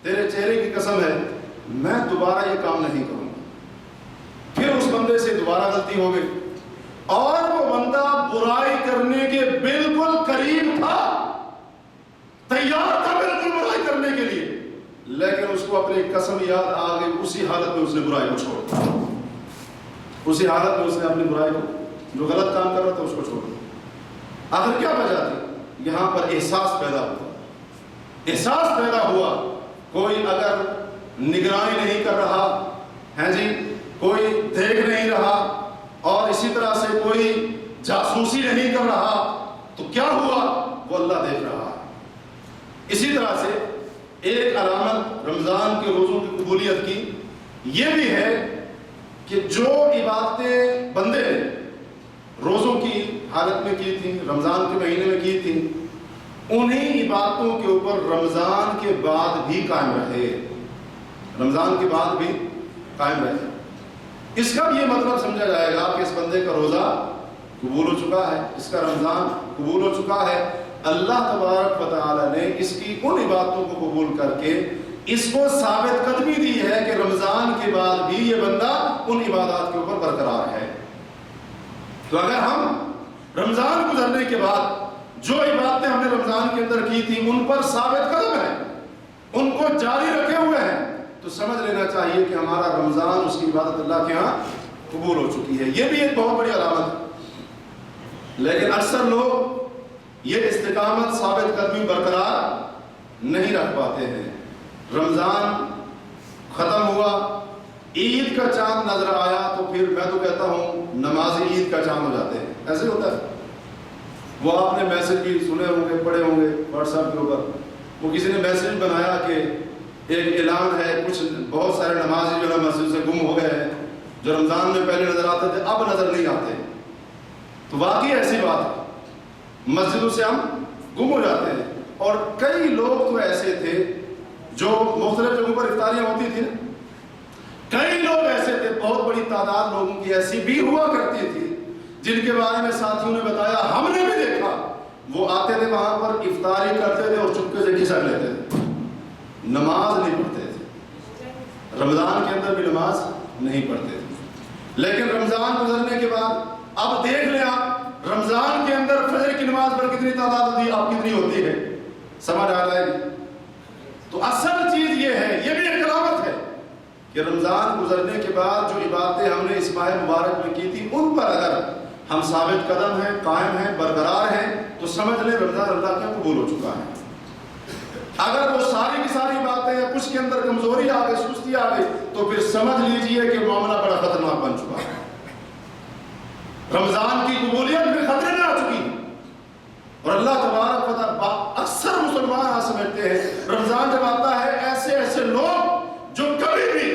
تیرے چہرے کی قسم ہے، میں دوبارہ یہ کام نہیں کروں گا۔ پھر اس بندے سے دوبارہ غلطی ہو گئی، اور وہ بندہ برائی کرنے کے بالکل قریب تھا، تیار تھا بالکل برائی کرنے کے لیے، لیکن اس کو اپنی قسم یاد آ گئی، اسی حالت میں اس نے برائی کو چھوڑ دیا، اسی حالت میں اس نے اپنی برائی کو، جو غلط کام کر رہا تھا، اس کو چھوڑ دیا۔ آخر کیا وجہ تھی؟ یہاں پر احساس پیدا ہوا، کوئی اگر نگرانی نہیں کر رہا ہے جی، کوئی دیکھ نہیں رہا، اور اسی طرح سے کوئی جاسوسی نہیں کر رہا، تو کیا ہوا؟ وہ اللہ دیکھ رہا ہے۔ اسی طرح سے ایک علامت رمضان کے روزوں کی قبولیت کی یہ بھی ہے کہ جو عبادتیں بندے نے روزوں کی حالت میں کی تھی، رمضان کے مہینے میں کی تھی، انہی عبادتوں کے اوپر رمضان کے بعد بھی قائم رہے، رمضان کے بعد بھی قائم رہے۔ اس کا بھی یہ مطلب سمجھا جائے گا کہ اس بندے کا روزہ قبول ہو چکا ہے، اس کا رمضان قبول ہو چکا ہے، اللہ تبارک و تعالی نے اس کی ان عبادتوں کو قبول کر کے اس کو ثابت قدمی دی ہے کہ رمضان کے بعد بھی یہ بندہ ان عبادات کے اوپر برقرار ہے۔ تو اگر ہم رمضان گزرنے کے بعد جو عبادتیں ہم نے رمضان کے اندر کی تھی ان پر ثابت قدم ہیں، ان کو جاری رکھے ہوئے ہیں، تو سمجھ لینا چاہیے کہ ہمارا رمضان، اس کی عبادت اللہ کے ہاں قبول ہو چکی ہے۔ یہ بھی ایک بہت بڑی علامت ہے، لیکن اکثر لوگ یہ استقامت، ثابت قدمی برقرار نہیں رکھ پاتے ہیں۔ رمضان ختم ہوا، عید کا چاند نظر آیا تو پھر میں تو کہتا ہوں نمازی عید کا چاند ہو جاتے ہیں، ایسے ہوتا ہے۔ وہ آپ نے میسج بھی سنے ہوں گے، پڑھے ہوں گے واٹس ایپ کے اوپر، وہ کسی نے میسج بنایا کہ ایک اعلان ہے، کچھ بہت سارے نمازی جو ہے مسجد سے گم ہو گئے ہیں، جو رمضان میں پہلے نظر آتے تھے اب نظر نہیں آتے۔ تو واقعی ایسی بات ہے، مسجدوں سے ہم گم ہو جاتے ہیں، اور کئی لوگ تو ایسے تھے جو مختلف جگہوں پر افطاریاں ہوتی تھی، کئی لوگ ایسے تھے، بہت بڑی تعداد لوگوں کی ایسی بھی ہوا کرتی تھی جن کے بارے میں ساتھیوں نے بتایا، ہم نے بھی دیکھا، وہ آتے تھے وہاں پر افطاری کرتے تھے اور چپکے سے کھسک لیتے تھے، نماز نہیں پڑھتے تھے، رمضان کے اندر بھی نماز نہیں پڑھتے تھے، لیکن رمضان گزرنے کے بعد اب دیکھ لیں آپ، رمضان کے اندر فجر کی نماز پر کتنی تعداد ہوتی ہے، اب کتنی ہوتی ہے، سمجھ آ جائے گی۔ تو اصل چیز یہ ہے، یہ بھی ایک علامت ہے کہ رمضان گزرنے کے بعد جو عبادتیں ہم نے اس ماہ مبارک میں کی تھی ان پر اگر ہم ثابت قدم ہیں، قائم ہیں، برقرار ہیں، تو سمجھ لیں رمضان اللہ کا قبول ہو چکا ہے۔ اگر وہ ساری کی ساری باتیں یا کچھ کے اندر کمزوری آ گئی، سستی آ گئی، تو پھر سمجھ لیجئے کہ معاملہ بڑا خطرناک بن چکا ہے، رمضان کی قبولیت میں خطرے میں آ چکی ہے۔ اور اللہ تبارک و تعالیٰ اکثر مسلمان آج سمجھتے ہیں رمضان جب آتا ہے ایسے ایسے لوگ جو کبھی بھی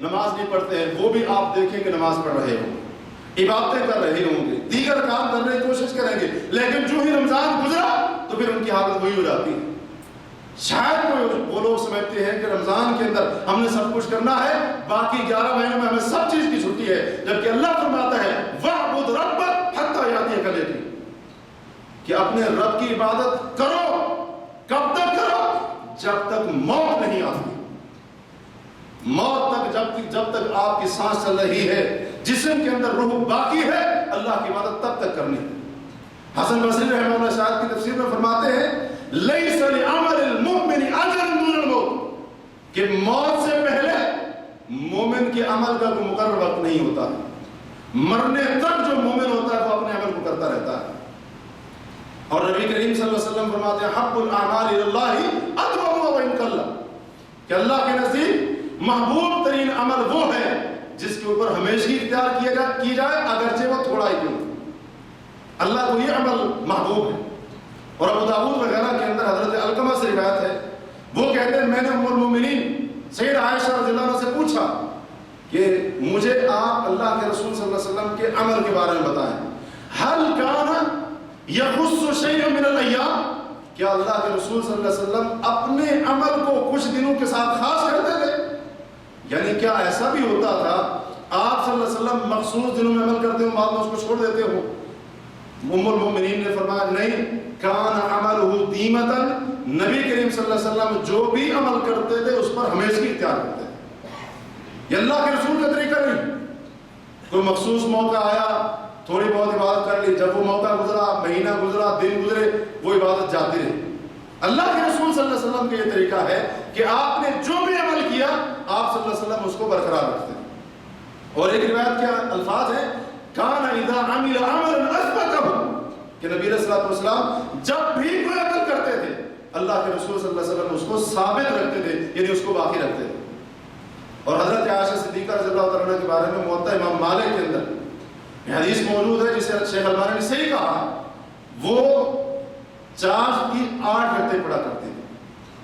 نماز نہیں پڑھتے ہیں، وہ بھی آپ دیکھیں کہ نماز پڑھ رہے ہوں گے، عبادتیں کر رہے ہوں گے، دیگر کام کرنے کی کوشش کریں گے، لیکن جو ہی رمضان گزرا تو پھر ان کی حالت وہی ہو جاتی ہے۔ شاید وہ لوگ سمجھتے ہیں کہ رمضان کے اندر ہم نے سب کچھ کرنا ہے، باقی 11 مہینوں میں ہمیں سب چیز کی چھٹی ہے، جبکہ اللہ فرماتا ہے وَاعْبُدْ رَبَّكَ حَتَّىٰ يَأْتِيَكَ الْيَقِينُ، کہ اپنے رب کی عبادت کرو. کب تک کرو؟ جب تک موت نہیں آتی. موت تک، جب تک آپ کی سانس چل رہی ہے، جسم کے اندر روح باقی ہے، اللہ کی عبادت تب تک کرنی. حسن بصری رحمہ اللہ شاہد کی تفسیر میں فرماتے ہیں لیس لعمل المؤمن اجر دون الموت، کہ موت سے پہلے مومن کے عمل کا کوئی مقرر وقت نہیں ہوتا. مرنے تک جو مومن ہوتا ہے وہ اپنے عمل کو کرتا رہتا ہے. اور نبی کریم صلی اللہ علیہ وسلم فرماتے ہیں حب الاعمال اللہ ادومها وان قل، کہ اللہ کے نزدیک محبوب ترین عمل وہ ہے جس کے اوپر ہمیشگی اختیار کی جائے اگرچہ وہ تھوڑا ہی کیوں. اللہ کو یہ عمل محبوب ہے. اور ابو داؤد وغیرہ کے اندر حضرت علقمہ سے روایت ہے، وہ کہتے ہیں میں نے ام المومنین سید عائشہ رضی اللہ عنہ سے پوچھا کہ مجھے آپ اللہ کے رسول صلی اللہ علیہ وسلم کے عمل کے بارے میں بتائیں. حل کان یخص شیئا من الایام، کیا اللہ کے رسول صلی اللہ علیہ وسلم اپنے عمل کو کچھ دنوں کے ساتھ خاص کرتے تھے؟ یعنی کیا ایسا بھی ہوتا تھا آپ صلی اللہ علیہ وسلم مخصوص دنوں میں عمل کرتے ہو بعد میں اس کو چھوڑ دیتے ہو؟ ام المؤمنین نے فرمایا نہیں، کان عملہ دیمتا، نبی کریم صلی اللہ علیہ وسلم جو بھی عمل کرتے تھے اس پر ہمیشہ اختیار کرتے تھے. یہ اللہ کے رسول کا طریقہ نہیں. کوئی مخصوص موقع آیا تھوڑی بہت عبادت کر لی، جب وہ موقع گزرا، مہینہ گزرا، دن گزرے، وہ عبادت جاتی رہی. اللہ کے رسول صلی اللہ علیہ وسلم کا یہ طریقہ ہے کہ آپ نے جو بھی عمل کیا آپ صلی اللہ علیہ وسلم اس کو برقرار رکھتے ہیں. اور ایک روایت کے الفاظ ہیں کان اذا عمل عملا اثبتہ، کہ نبی علیہ الصلوۃ والسلام جب بھی کوئی عمل کرتے تھے اللہ کے رسول صلی اللہ علیہ وسلم اس کو ثابت رکھتے تھے، یعنی اس کو باقی رکھتے تھے. اور حضرت عائشہ صدیقہ رضی اللہ تعالیٰ عنہ کے بارے میں موطا امام مالک کے اندر یہ حدیث موجود ہے جسے شیخ البانی نے صحیح کہا. وہ چاشت کی 8 رکعتیں پڑھا کرتے تھے.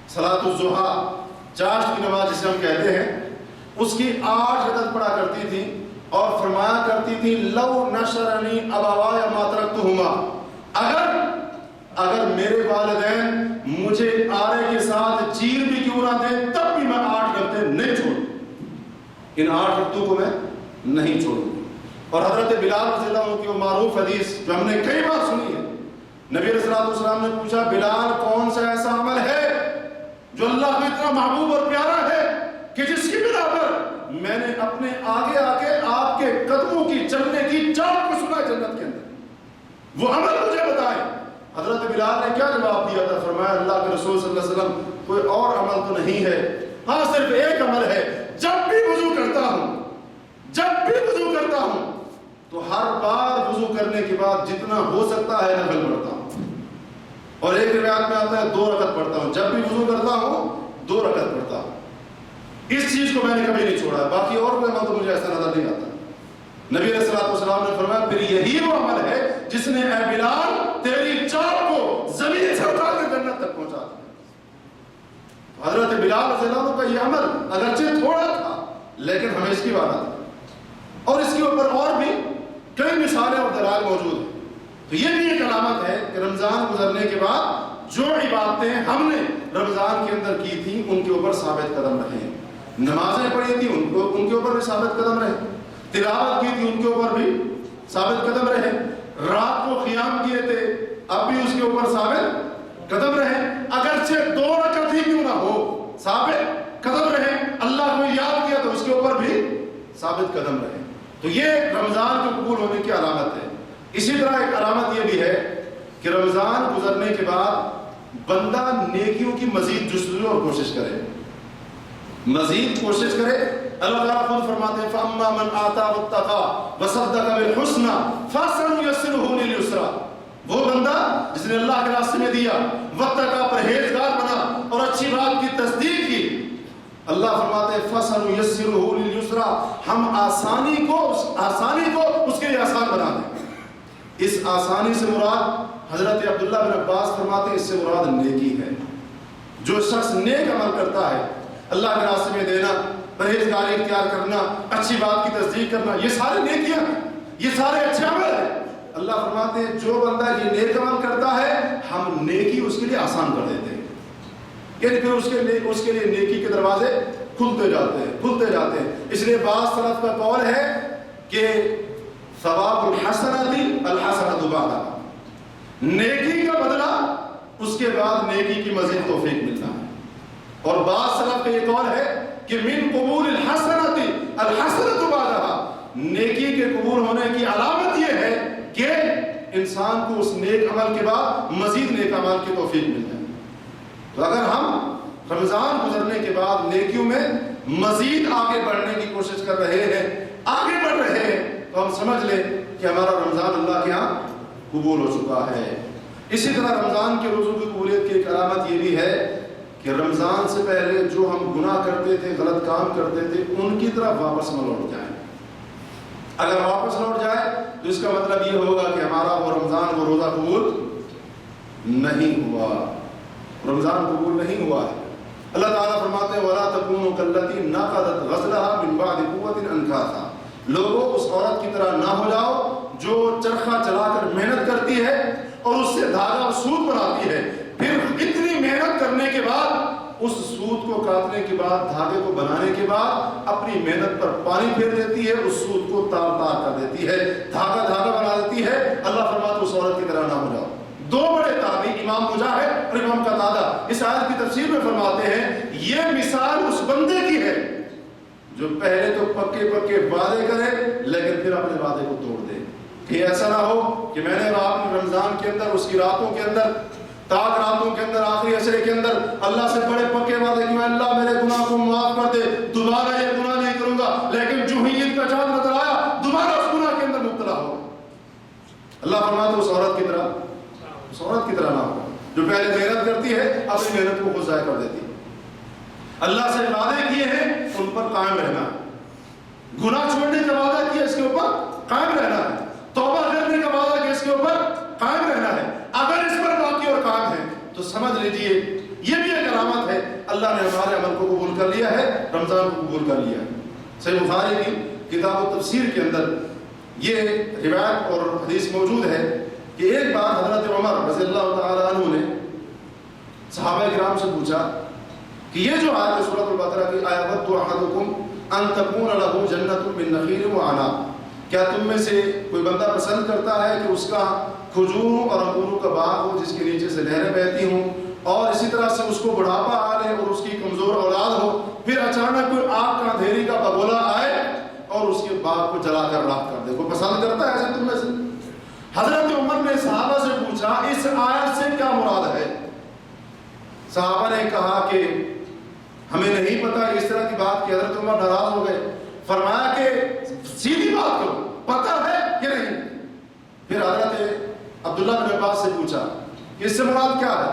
صلاۃ الضحیٰ، چاشت کی نماز جسے ہم کہتے ہیں، اس کی 8 رکعت پڑھا کرتی تھی اور فرمایا کرتی تھی لو نشرنی ابوائے ما ترکتہما، اگر میرے والدین مجھے آرے کے ساتھ چیر بھی کیوں نہ دیں تب بھی میں 8 رکعتیں نہیں چھوڑوں، ان 8 رکعتوں کو میں نہیں چھوڑوں. اور حضرت بلال رضی اللہ عنہ کی وہ معروف حدیث جو ہم نے کئی بار سنی ہے، نبی علیہ السلام نے پوچھا بلال کون سا ایسا عمل ہے جو اللہ کو اتنا محبوب اور پیارا ہے کہ جس کی بنا پر میں نے اپنے آگے آ کے آپ کے قدموں کی چلنے کی چاہت کو سنا جنت کے اندر، وہ عمل مجھے بتائیں. حضرت بلال نے کیا جواب دیا تھا؟ فرمایا اللہ کے رسول صلی اللہ علیہ وسلم کوئی اور عمل تو نہیں ہے، ہاں صرف ایک عمل ہے، جب بھی وضو کرتا ہوں تو ہر بار وضو کرنے کے بعد جتنا ہو سکتا ہے نفل پڑھتا ہوں. اور ایک روایت میں آتا ہے 2 رکعت پڑھتا ہوں، جب بھی وضو کرتا ہوں 2 رکعت پڑھتا ہوں. اس چیز کو میں نے کبھی نہیں چھوڑا. باقی اور کوئی عمل تو مجھے ایسا نظر نہیں آتا. نبی علیہ السلام نے فرمایا پھر یہی وہ عمل ہے جس نے اے بلال تیری چاپ کو زمین سے اٹھا کر جنت تک پہنچا دیا. حضرت بلال رضی اللہ عنہ کا یہ عمل اگرچہ تھوڑا تھا لیکن ہمیشہ والا تھا. اور اس کے اوپر اور بھی کئی مثالیں اور دلائل موجود ہیں. تو یہ بھی ایک علامت ہے کہ رمضان گزرنے کے بعد جو عبادتیں ہم نے رمضان کے اندر کی تھیں ان کے اوپر ثابت قدم رہے. نمازیں پڑھی تھی ان کے اوپر بھی ثابت قدم رہے، تلاوت کی تھی ان کے اوپر بھی ثابت قدم رہے، رات کو قیام کیے تھے اب بھی اس کے اوپر ثابت قدم رہے، اگرچہ 2 رکعت ہی کیوں نہ ہو ثابت قدم رہے، اللہ کو یاد کیا تو اس کے اوپر بھی ثابت قدم رہے. تو یہ رمضان کے قبول ہونے کی علامت ہے. اسی طرح ایک علامت یہ بھی ہے کہ رمضان گزرنے کے بعد بندہ نیکیوں کی مزید جستجو اور کوشش کرے، مزید کوشش کرے. اللہ تعالیٰ خود فرماتے ہیں فَأَمَّا مَنْ آتَى وَاتَّقَى وَصَدَّقَ بِالْحُسْنَى فَسَنُيَسِّرُهُ لِلْيُسْرَى، وہ بندہ جس نے اللہ کے راستے میں دیا، واتقا پرہیزگار بنا اور اچھی بات کی تصدیق کی، اللہ فرماتے ہیں فَسَنُيَسِّرُهُ لِلْيُسْرَى، ہم آسانی کو اس کے لیے آسان بنا دیں. اس آسانی سے مراد حضرت عبداللہ بن عباس فرماتے ہیں اس سے مراد نیکی ہے. جو شخص نیک عمل کرتا ہے، اللہ کے راستے میں دینا، پرہیزگاری اختیار کرنا، اچھی بات کی تصدیق کرنا، یہ سارے نیکیاں، یہ سارے اچھے عمل ہیں. اللہ فرماتے ہیں جو بندہ یہ نیک عمل کرتا ہے ہم نیکی اس کے لیے آسان کر دیتے ہیں. یعنی پھر اس کے لیے نیکی کے دروازے کھلتے جاتے ہیں. اس لیے بعض سلف کا قول ہے کہ ثواب الحسنۃ الحسنۃ بعدھا، نیکی کا بدلہ اس کے بعد نیکی کی مزید توفیق ملنا ہے. اور بعض سلف کا یہ قول ہے کہ من قبول الحسنۃ الحسنۃ بعدها، نیکی کے قبول ہونے کی علامت یہ ہے کہ انسان کو اس نیک عمل کے بعد مزید نیک عمل کی توفیق مل جائے. تو اگر ہم رمضان گزرنے کے بعد نیکیوں میں مزید آگے بڑھنے کی کوشش کر رہے ہیں، آگے بڑھ رہے ہیں، تو ہم سمجھ لیں کہ ہمارا رمضان اللہ کے ہاں قبول ہو چکا ہے. اسی طرح رمضان کے روزوں کی قبولیت کی ایک علامت یہ بھی ہے کہ رمضان سے پہلے جو ہم گناہ کرتے تھے، غلط کام کرتے تھے، ان کی طرف واپس نہ لوٹ جائیں. اگر واپس لوٹ جائے تو اس کا مطلب یہ ہوگا کہ ہمارا وہ رمضان، وہ روزہ قبول نہیں ہوا، رمضان قبول نہیں ہوا ہے. اللہ تعالیٰ فرماتے ہیں وَلَا تَكُونُوا كَالَّتِي نَقَضَتْ غَزْلَهَا مِن بَعْدِ قُوَّةٍ أَنْكَاثًا، لوگوں اس عورت کی طرح نہ ہو جاؤ جو چرخہ چلا کر محنت کرتی ہے اور اس سے دھاگا اور سوت بناتی ہے، پھر اتنی محنت کرنے کے بعد اس سوت کو کاٹنے کے بعد، دھاگے کو بنانے کے بعد اپنی محنت پر پانی پھیر دیتی ہے، اس سوت کو تار تار کر دیتی ہے، دھاگا بنا دیتی ہے. اللہ فرماتا اس عورت کی طرح نہ ہو جاؤ. دو بڑے تابعی امام مجاہد اور امام قتادہ اس آیت کی تفسیر میں فرماتے ہیں یہ مثال اس بندے کی ہے جو پہلے تو پکے وعدے کرے لیکن پھر اپنے وعدے کو توڑ دے. کہ ایسا نہ ہو کہ میں نے رمضان کے اندر، اس کی راتوں کے اندر، تاک راتوں کے اندر، آخری عشرے کے اندر اللہ سے بڑے پکے وعدے کہ اللہ میرے گناہ کو معاف کر دے، دوبارہ یہ گناہ نہیں کروں گا، لیکن جو ہی عید کا چاند نظر آیا دوبارہ اس گناہ کے اندر مبتلا ہو. اللہ فرماتا اس عورت کی طرح نہ ہو جو پہلے محنت کرتی ہے اپنی محنت کو خود ضائع کر دیتی ہے. اللہ سے وعدے کیے ہیں ان پر قائم رہنا ہے، گناہ چھوڑنے کا وعدہ کیا اس کے اوپر قائم رہنا ہے، توبہ کرنے کا وعدہ کیا اس کے اوپر قائم رہنا ہے. اگر اس پر باقی اور قائم ہے تو سمجھ لیجئے یہ بھی ایک علامت ہے اللہ نے ہمارے عمل کو قبول کر لیا ہے، رمضان کو قبول کر لیا ہے. صحیح بخاری کی کتاب و تفسیر کے اندر یہ روایت اور حدیث موجود ہے کہ ایک بار حضرت عمر رضی اللہ تعالیٰ عنہ نے صحابہ کرام سے پوچھا کہ یہ جو آیت سورۃ البقرہ کی اَیَوَدُّ أَحَدُكُمْ أَن تَكُونَ لَهُ جَنَّةٌ مِّن نَخِیلٍ وَأَعْنَابٍ، کیا تم میں سے کوئی بندہ پسند کرتا ہے کہ اس کا کھجوروں اور انگوروں کا باغ ہو جس کے نیچے سے نہریں بہتی ہوں، اور اسی طرح سے اس کو بڑھاپا آ لے اور اس کی کمزور اولاد ہو، پھر اچانک کوئی آگ کا اندھیری کا بگولا آئے اور اس کے باغ کو جلا کر راکھ کر دے؟ کوئی پسند کرتا ہے ایسے تم میں سے؟ حضرت عمر نے صحابہ سے پوچھا اس آیت سے کیا مراد ہے؟ صحابہ نے کہا کہ ہمیں نہیں پتا. اس طرح کی بات کہ حضرت عمر ناراض ہو گئے. فرمایا کہ سیدھی بات کرو، پتہ ہے کہ نہیں؟ پھر حضرت عبداللہ بن عباس سے پوچھا کہ اس سے مراد کیا ہے؟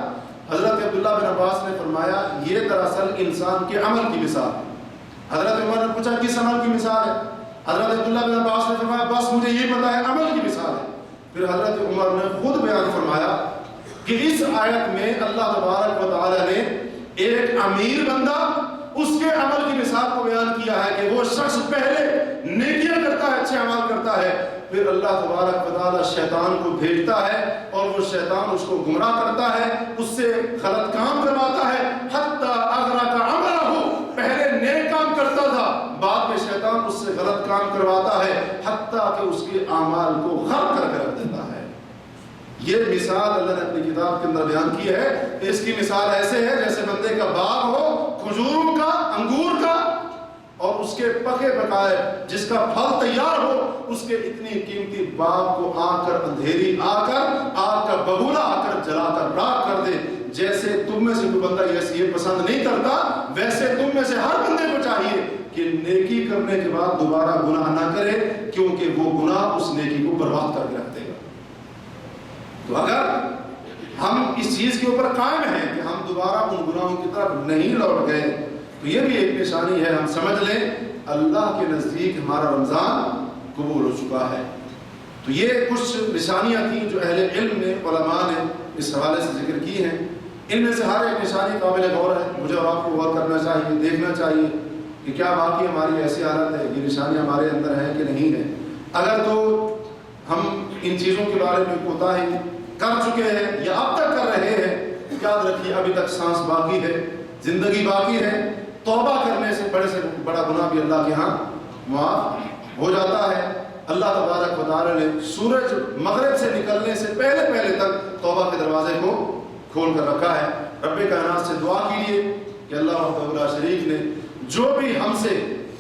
حضرت عبداللہ بن عباس نے فرمایا یہ دراصل انسان کے عمل کی مثال ہے. حضرت عمر نے پوچھا کس عمل کی مثال ہے؟ حضرت عبداللہ بن عباس نے فرمایا بس مجھے یہ پتا ہے عمل کی مثال ہے. پھر حضرت عمر نے خود بیان فرمایا کہ اس آیت میں اللہ تبارک و تعالی نے ایک امیر بندہ اس کے عمل کی مثال کو بیان کیا ہے کہ وہ شخص پہلے نیکیاں کرتا ہے، اچھے اعمال کرتا ہے، پھر اللہ تبارک و تعالی شیطان کو بھیجتا ہے اور وہ شیطان اس کو گمراہ کرتا ہے، اس سے غلط کام کرواتا ہے، حتی اغرق عملہ، پہلے نیک کام کرتا تھا، بعد میں شیطان اس سے غلط کام کرواتا ہے حتیٰ کہ اس کے اعمال کو غرق کر کے رکھ دیتا ہے. یہ مثال اللہ نے اپنی کتاب کے اندر بیان کی ہے. اس کی مثال ایسے ہے جیسے بندے کا باغ ہو کھجوروں کا، انگور کا، اور اس کے پکے پکائے جس کا پھل تیار ہو، اس کے اتنی قیمتی باغ کو آ کر اندھیری آ کر آگ کا بگولا آ کر جلا کر راکھ کر دے. جیسے تم میں سے کوئی بندہ یہ پسند نہیں کرتا، ویسے تم میں سے ہر بندے کو چاہیے کہ نیکی کرنے کے بعد دوبارہ گناہ نہ کرے، کیونکہ وہ گناہ اس نیکی کو برباد کر کے رکھ دے گا. تو اگر ہم اس چیز کے اوپر قائم ہیں کہ ہم دوبارہ ان گناہوں کی طرف نہیں لوٹ گئے تو یہ بھی ایک نشانی ہے. ہم سمجھ لیں اللہ کے نزدیک ہمارا رمضان قبول ہو چکا ہے. تو یہ کچھ نشانیاں تھیں جو اہل علم نے، علماء نے اس حوالے سے ذکر کی ہیں. ان میں سے ہر ایک نشانی قابل غور ہے. مجھے اور آپ کو غور کرنا چاہیے، دیکھنا چاہیے کہ کیا واقعی ہماری ایسی حالت ہے، یہ نشانی ہمارے اندر ہے کہ نہیں ہے. اگر تو ہم ان چیزوں کے بارے میں کوتاہی کر چکے ہیں یا اب تک کر رہے ہیں، یاد رکھیے ابھی تک سانس باقی ہے، زندگی باقی ہے. توبہ کرنے سے بڑا گناہ بھی اللہ کے ہاں معاف ہو جاتا ہے. اللہ تبارک و تعالی نے سورج مغرب سے نکلنے سے پہلے تک توبہ کے دروازے کو کھول کر رکھا ہے۔ رب کائنات سے دعا کیجیے کہ اللہ وحدہ لا شریک نے جو بھی ہم سے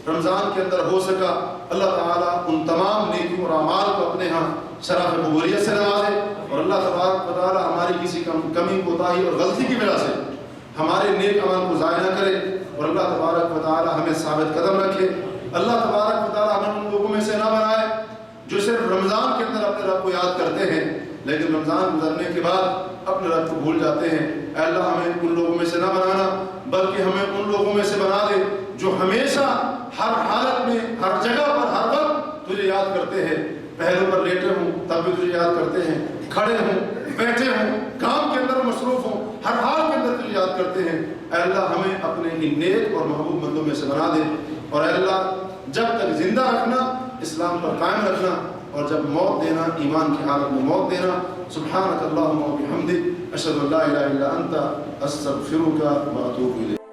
رمضان کے اندر ہو سکا، اللہ تعالیٰ ان تمام نیکیوں اور اعمال کو اپنے ہاں شرف قبولیت سے نوازے، اور اللہ تبارک و تعالیٰ ہماری کسی کمی کوتاہی اور غلطی کی وجہ سے ہمارے نیک عمل کو ضائع نہ کرے، اور اللہ تبارک و تعالیٰ ہمیں ثابت قدم رکھے۔ اللہ تبارک و تعالیٰ ہمیں ان لوگوں میں سے نہ بنائے جو صرف رمضان کے اندر اپنے رب کو یاد کرتے ہیں لیکن رمضان گزرنے کے بعد اپنے رب کو بھول جاتے ہیں۔ اے اللہ ہمیں ان لوگوں میں سے نہ بنانا، بلکہ ہمیں ان لوگوں میں سے بنا دے جو ہمیشہ ہر حالت میں ہر جگہ پر ہر وقت تجھے یاد کرتے ہیں، پہلو پر لیٹے ہوں تب بھی تجھے یاد کرتے ہیں، کھڑے ہوں بیٹھے ہوں کام کے اندر مصروف ہوں، ہر حال کے اندر تجھے یاد کرتے ہیں۔ اے اللہ ہمیں اپنے ان نیک اور محبوب بندوں میں سے بنا دے، اور اے اللہ جب تک زندہ رکھنا اسلام پر قائم رکھنا، اور جب موت دینا ایمان کی حالت میں موت دینا۔ سبحانک اللہم و بحمدک اشہد ان لا الہ الا انت استغفرک و اتوب الیک۔